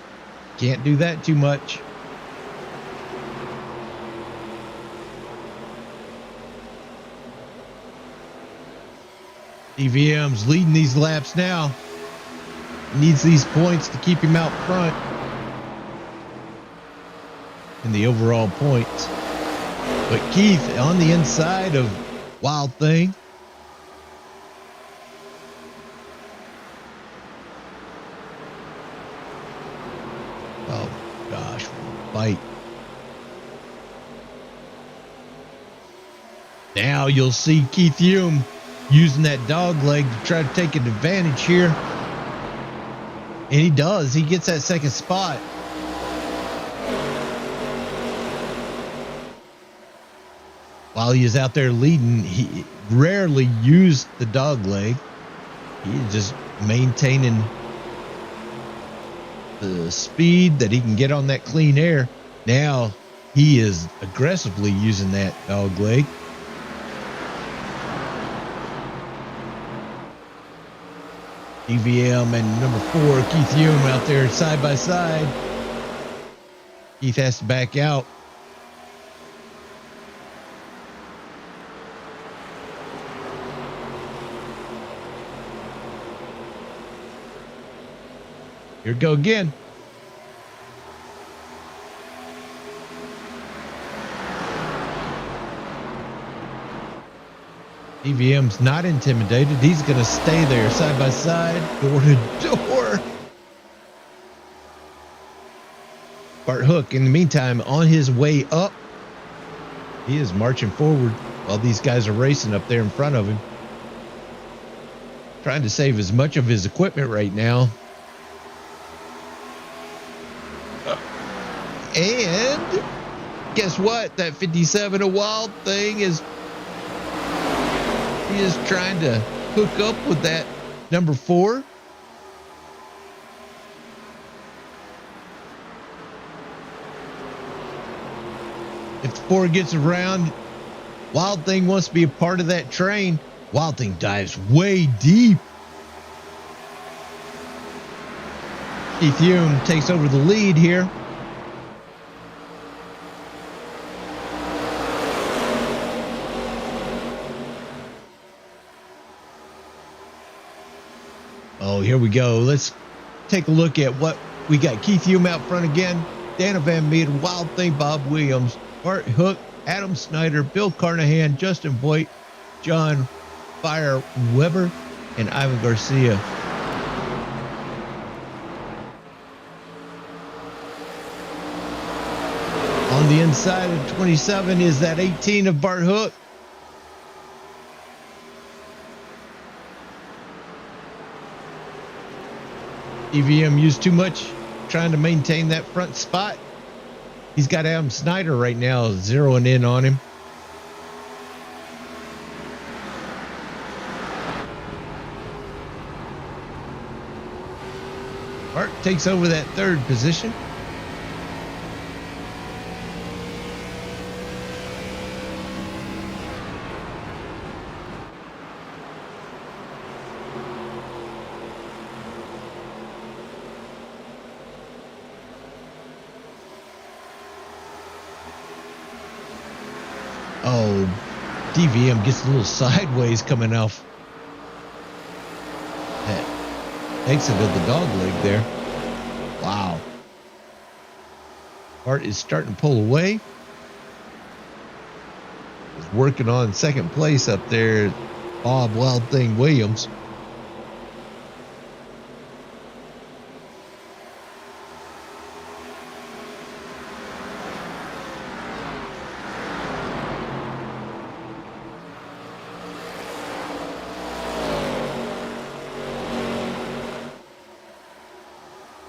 can't do that too much. EVM's leading these laps now. Needs these points to keep him out front in the overall points. But Keith on the inside of Wild Thing. Oh gosh, fight. Now you'll see Keith Hume using that dog leg to try to take an advantage here. And he does. He gets that second spot. While he is out there leading, he rarely used the dog leg. He's just maintaining the speed that he can get on that clean air. Now he is aggressively using that dog leg. EVM and number 4, Keith Hume, out there side by side. Keith has to back out. Here we go again. EVM's not intimidated. He's going to stay there side by side, door to door. Bart Hook, in the meantime, on his way up. He is marching forward while these guys are racing up there in front of him. Trying to save as much of his equipment right now. And guess what? That 57 a Wild Thing is trying to hook up with that number 4. If the 4 gets around, Wild Thing wants to be a part of that train. Wild Thing dives way deep. Keith Hume takes over the lead here. Oh, here we go. Let's take a look at what we got. Keith Hume out front again. Dana Van Meter, Wild Thing, Bob Williams, Bart Hook, Adam Snyder, Bill Carnahan, Justin Voigt, John Fire Weber, and Ivan Garcia. On the inside of 27 is that 18 of Bart Hook. EVM used too much trying to maintain that front spot. He's got Adam Snyder right now zeroing in on him. Bart takes over that third position. Oh, DVM gets a little sideways coming off that exit of the dog leg there. Wow. Bart is starting to pull away. He's working on second place up there. Bob Wild Thing Williams.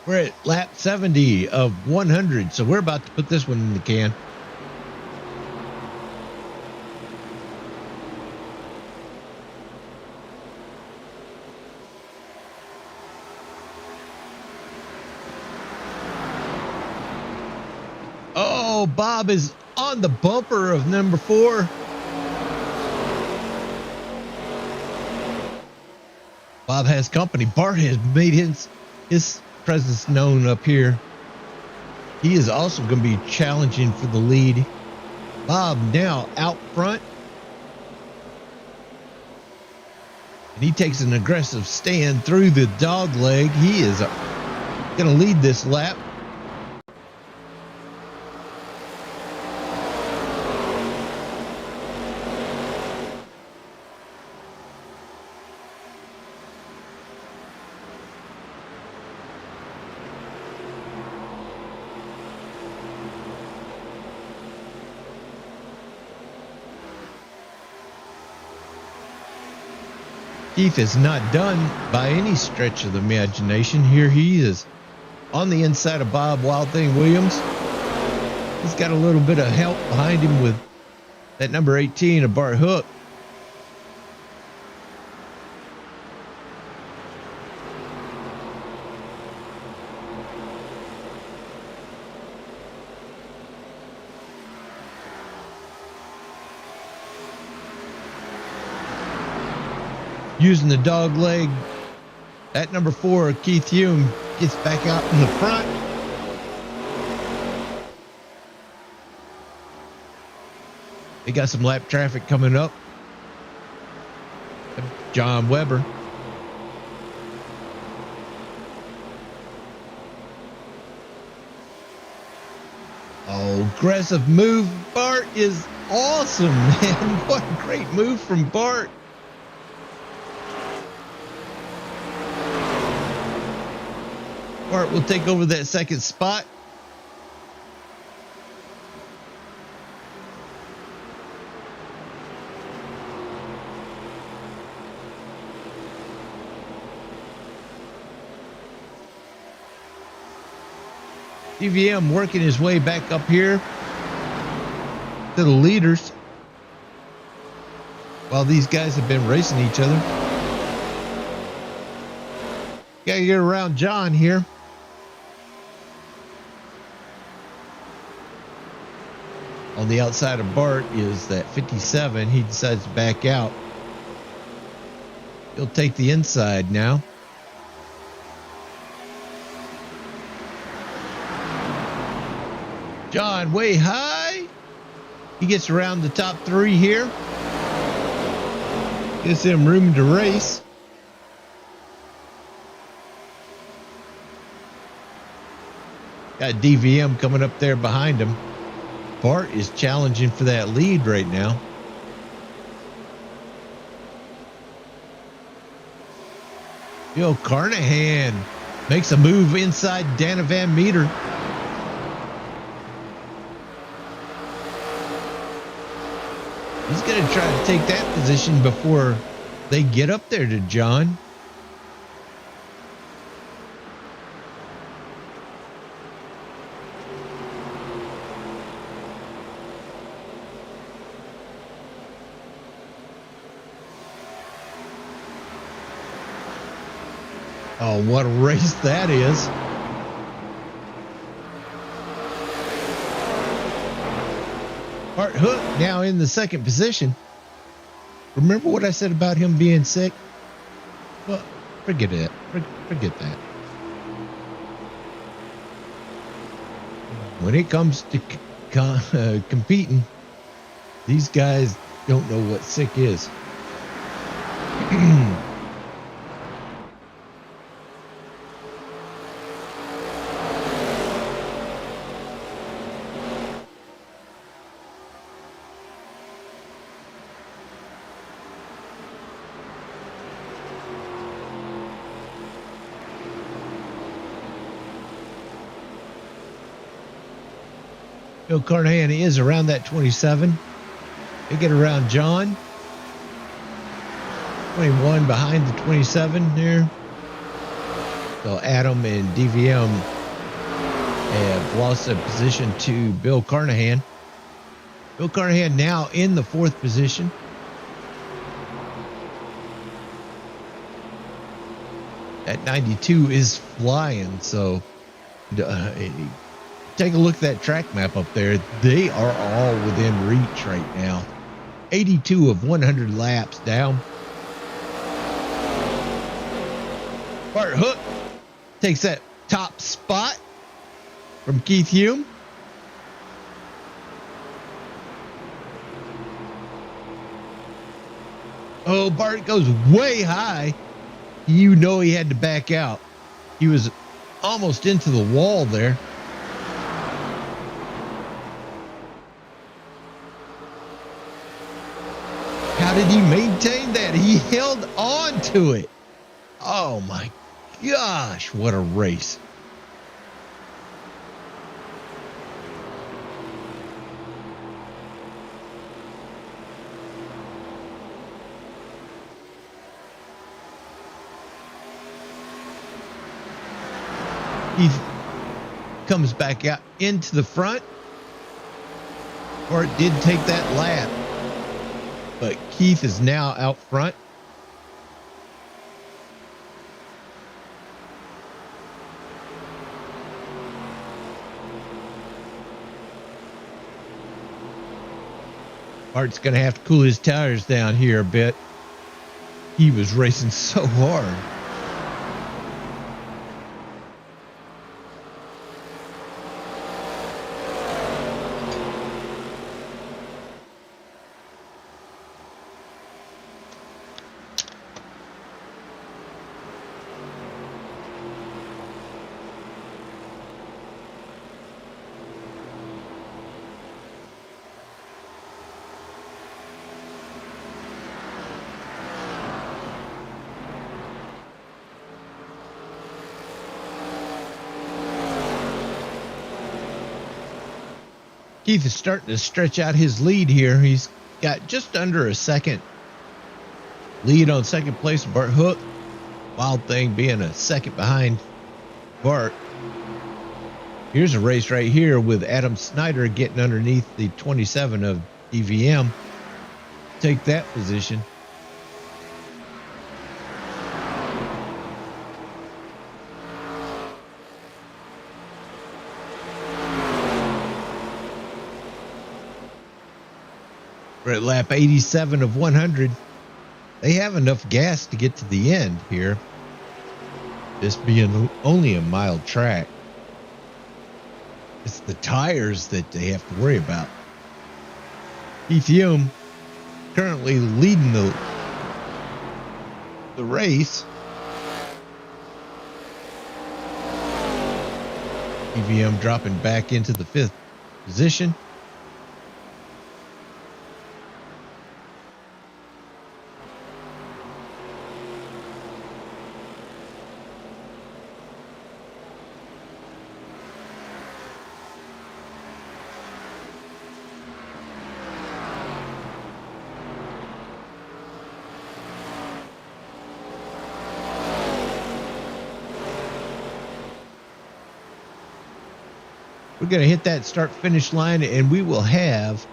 We're at lap 70 of 100, so we're about to put this one in the can. Oh, Bob is on the bumper of number 4. Bob has company. Bart has made his presence known up here. He is also going to be challenging for the lead. Bob now out front. And he takes an aggressive stand through the dog leg. He is going to lead this lap. Keith is not done by any stretch of the imagination. Here he is on the inside of Bob Wild Thing Williams. He's got a little bit of help behind him with that number 18 of Bart Hook. Using the dog leg, at number 4, Keith Hume gets back out in the front. They got some lap traffic coming up. John Weber. Oh, aggressive move. Bart is awesome, man. What a great move from Bart. Bart will take over that second spot. DVM working his way back up here to the leaders while these guys have been racing each other. Gotta get around John here. On the outside of Bart is that 57. He decides to back out. He'll take the inside now. John way high. He gets around the top 3 here. Gives him room to race. Got DVM coming up there behind him. Bart is challenging for that lead right now. Bill Carnahan makes a move inside Dana Van Meter. He's going to try to take that position before they get up there to John. Oh, what a race that is. Bart Hook now in the second position. Remember what I said about him being sick? Well, forget it. Forget that. When it comes to competing, these guys don't know what sick is. Bill Carnahan is around that 27. They get around John. 21 behind the 27 there. So Adam and DVM have lost a position to Bill Carnahan. Bill Carnahan now in the fourth position. That 92 is flying, so take a look at that track map up there. They are all within reach right now. 82 of 100 laps down. Bart Hook takes that top spot from Keith Hume. Oh, Bart goes way high. You know he had to back out. He was almost into the wall there. How did he maintain that? He held on to it. Oh my gosh, what a race. He comes back out into the front, or it did take that lap. But Keith is now out front. Bart's going to have to cool his tires down here a bit. He was racing so hard. Keith is starting to stretch out his lead here. He's got just under a second lead on second place, Bart Hook. Wild Thing being a second behind Bart. Here's a race right here with Adam Snyder getting underneath the 27 of DVM. Take that position. We're at lap 87 of 100. They have enough gas to get to the end here. This being only a mild track. It's the tires that they have to worry about. Keith Hume currently leading the race. EVM dropping back into the fifth position. We're going to hit that start-finish line, and we will have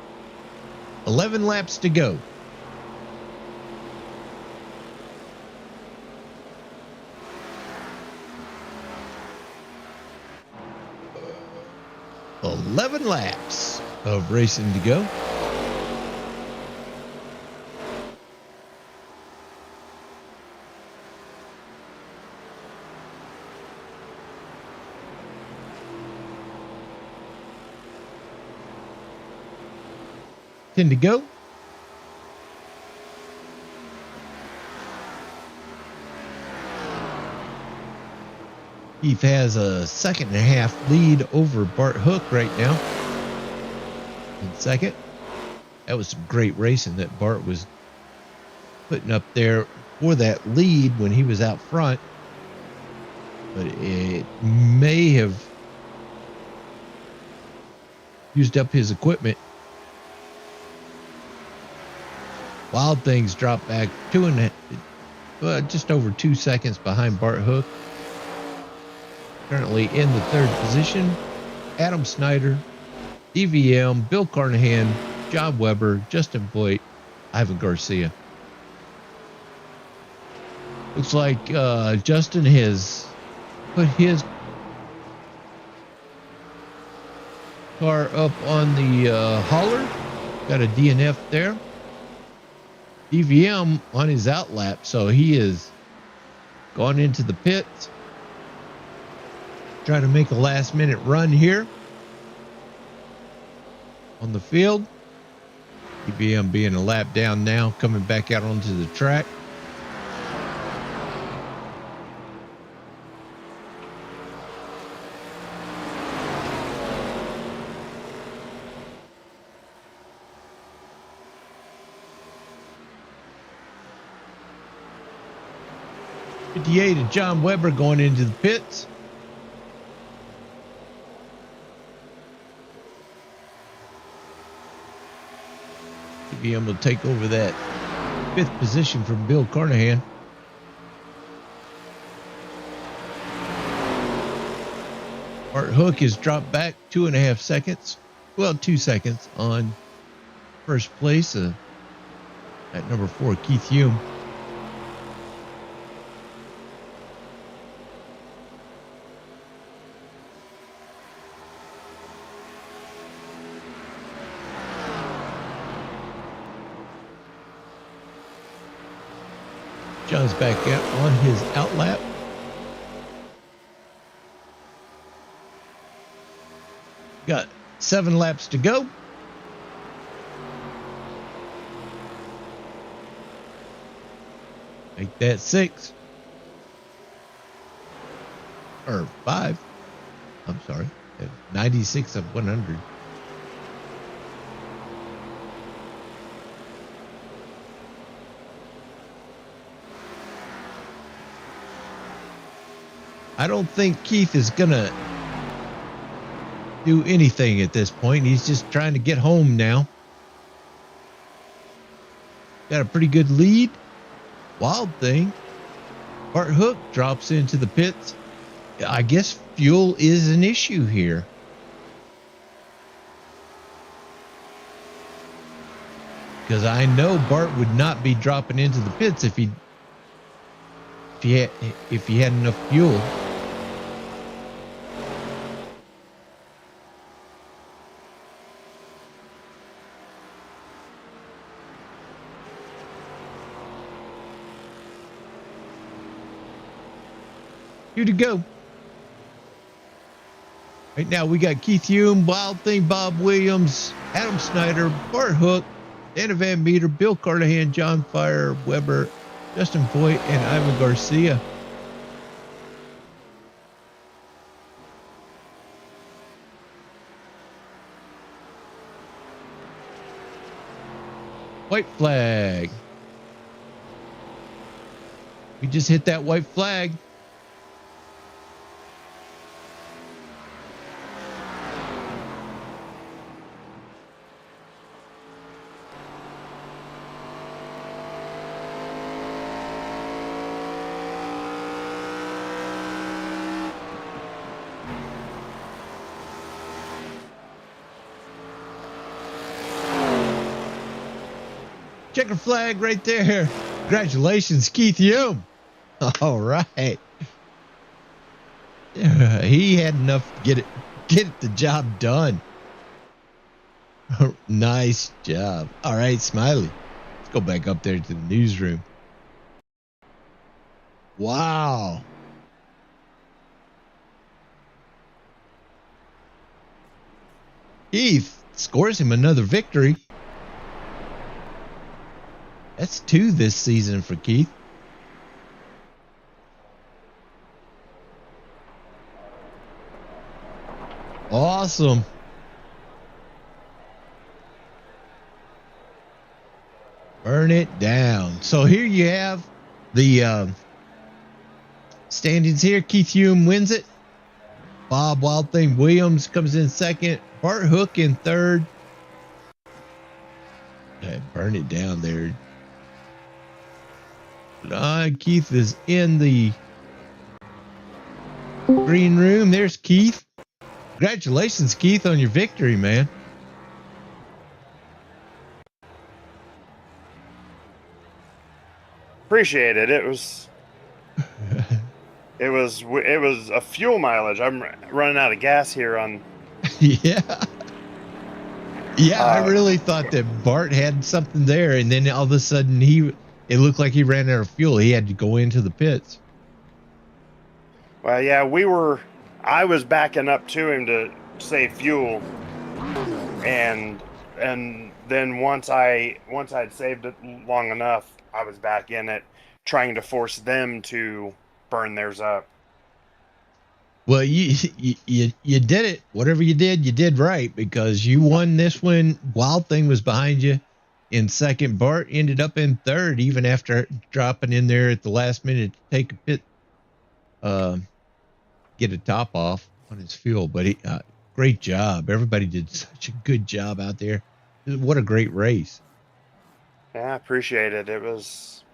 11 laps to go. 11 laps of racing to go. To go. Keith has a 2.5 lead over Bart Hook right now. In second. That was some great racing that Bart was putting up there for that lead when he was out front. But it may have used up his equipment. Wild Things dropped back just over 2 seconds behind Bart Hook. Currently in the third position, Adam Snyder, DVM, Bill Carnahan, John Weber, Justin Voigt, Ivan Garcia. Looks like Justin has put his car up on the hauler. Got a DNF there. DVM on his outlap, so he is gone into the pits. Trying to make a last minute run here on the field. DVM being a lap down now, coming back out onto the track. '58 and John Weber going into the pits. DVM will take over that 5th position from Bill Carnahan. Bart Hook has dropped back 2.5 seconds. Well, 2 seconds on first place at number 4, Keith Hume. John's back out on his outlap. Got 7 laps to go. Make that 6. Or 5. I'm sorry. 96 of 100. I don't think Keith is going to do anything at this point. He's just trying to get home now. Got a pretty good lead. Wild Thing. Bart Hook drops into the pits. I guess fuel is an issue here. Because I know Bart would not be dropping into the pits if he had enough fuel. Here to go. Right now we got Keith Hume, Wild Thing, Bob Williams, Adam Snyder, Bart Hook, Dana Van Meter, Bill Carnahan, John Fire, Weber, Justin Voigt, and Ivan Garcia. White flag. We just hit that white flag. Checker flag right there. Congratulations, Keith Hume. All right. He had enough to Get the job done. Nice job. All right, Smiley. Let's go back up there to the newsroom. Wow. Keith scores him another victory. That's 2 this season for Keith. Awesome. Burn it down. So here you have the standings here. Keith Hume wins it. Bob Wild Thing Williams comes in second. Bart Hook in third. Okay, burn it down there. Keith is in the green room. There's Keith. Congratulations, Keith, on your victory, man. Appreciate it. It was a fuel mileage. I'm running out of gas here on. Yeah. I really thought that Bart had something there, and then all of a sudden it looked like he ran out of fuel. He had to go into the pits. Well, yeah, I was backing up to him to save fuel, and then once I'd saved it long enough, I was back in it, trying to force them to burn theirs up. Well, you did it. Whatever you did right, because you won this one. Wild Thing was behind you in second. Bart ended up in third, even after dropping in there at the last minute to take a pit, get a top off on his fuel. But great job. Everybody did such a good job out there. What a great race. Yeah, I appreciate it.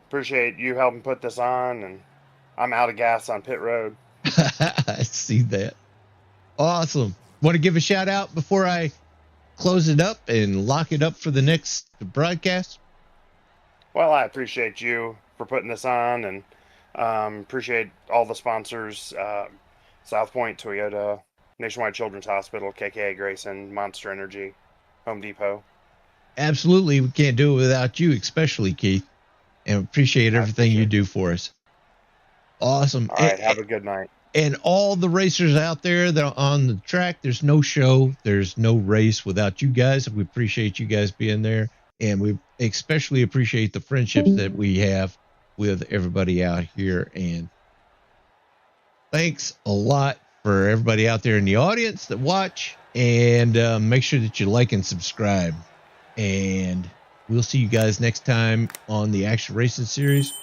Appreciate you helping put this on, and I'm out of gas on pit road. I see that. Awesome. Want to give a shout out before I close it up and lock it up for the next broadcast? Well, I appreciate you for putting this on, and appreciate all the sponsors, South Point, Toyota, Nationwide Children's Hospital, KKA, Grayson, Monster Energy, Home Depot. Absolutely. We can't do it without you, especially Keith, and appreciate everything you do for us. Awesome. All right. Have a good night. And all the racers out there that are on the track, there's no show, there's no race without you guys. We appreciate you guys being there, and we especially appreciate the friendships that we have with everybody out here. And thanks a lot for everybody out there in the audience that watch, and make sure that you like and subscribe. And we'll see you guys next time on the Action Racing Series.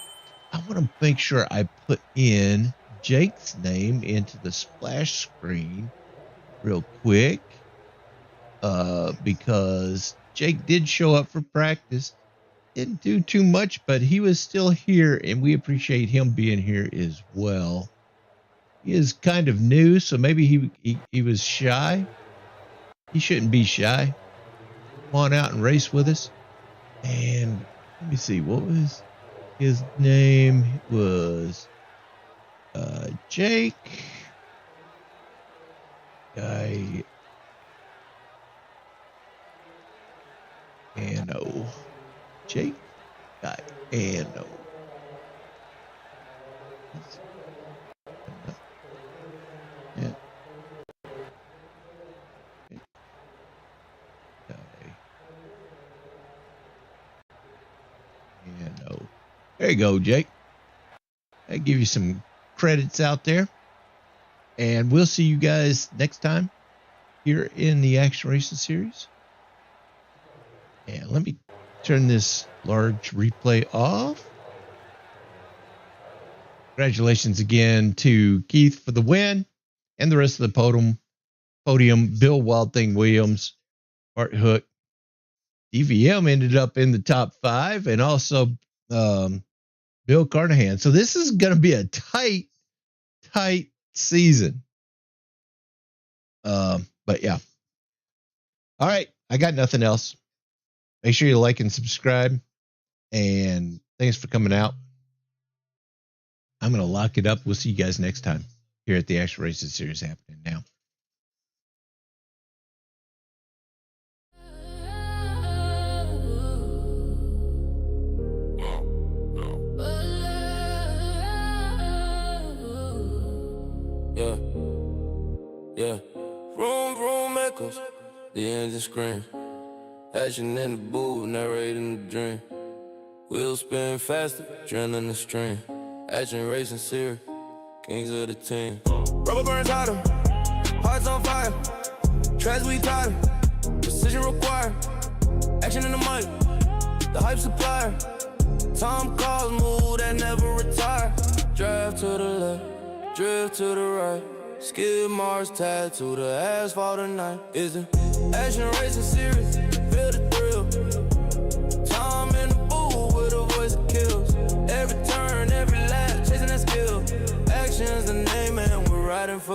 I want to make sure I put in Jake's name into the splash screen real quick, because Jake did show up for practice. Didn't do too much, but he was still here, and we appreciate him being here as well. He is kind of new, so maybe he was shy. He shouldn't be shy. Come on out and race with us. And let me see, what was his name? It was Jake. Jake Guyano. Yeah. There you go, Jake. I give you some credits out there. And we'll see you guys next time here in the Action Racing Series. And let me turn this large replay off. Congratulations again to Keith for the win and the rest of the podium. Bill Wild Thing Williams, Bart Hook. DVM ended up in the top 5, and also Bill Carnahan. So this is going to be a tight season. But yeah. All right. I got nothing else. Make sure you like and subscribe. And thanks for coming out. I'm going to lock it up. We'll see you guys next time here at the Action Racing Series happening now. Yeah. Vroom, vroom echoes, the engine scream. Action in the booth, narrating the dream. Wheels spin faster, adrenaline the stream. Action racing series, kings of the team. Rubber burns hotter, hearts on fire. Tracks we tighter, precision required. Action in the mic, the hype supplier. Tom calls, move that never retire. Drive to the left, drift to the right. Skid marks tied to the asphalt tonight. Is it action racing series? Feel the thrill. Tom in the booth with a voice that kills. Every turn, every lap, chasing that skill. Action's the name and we're riding for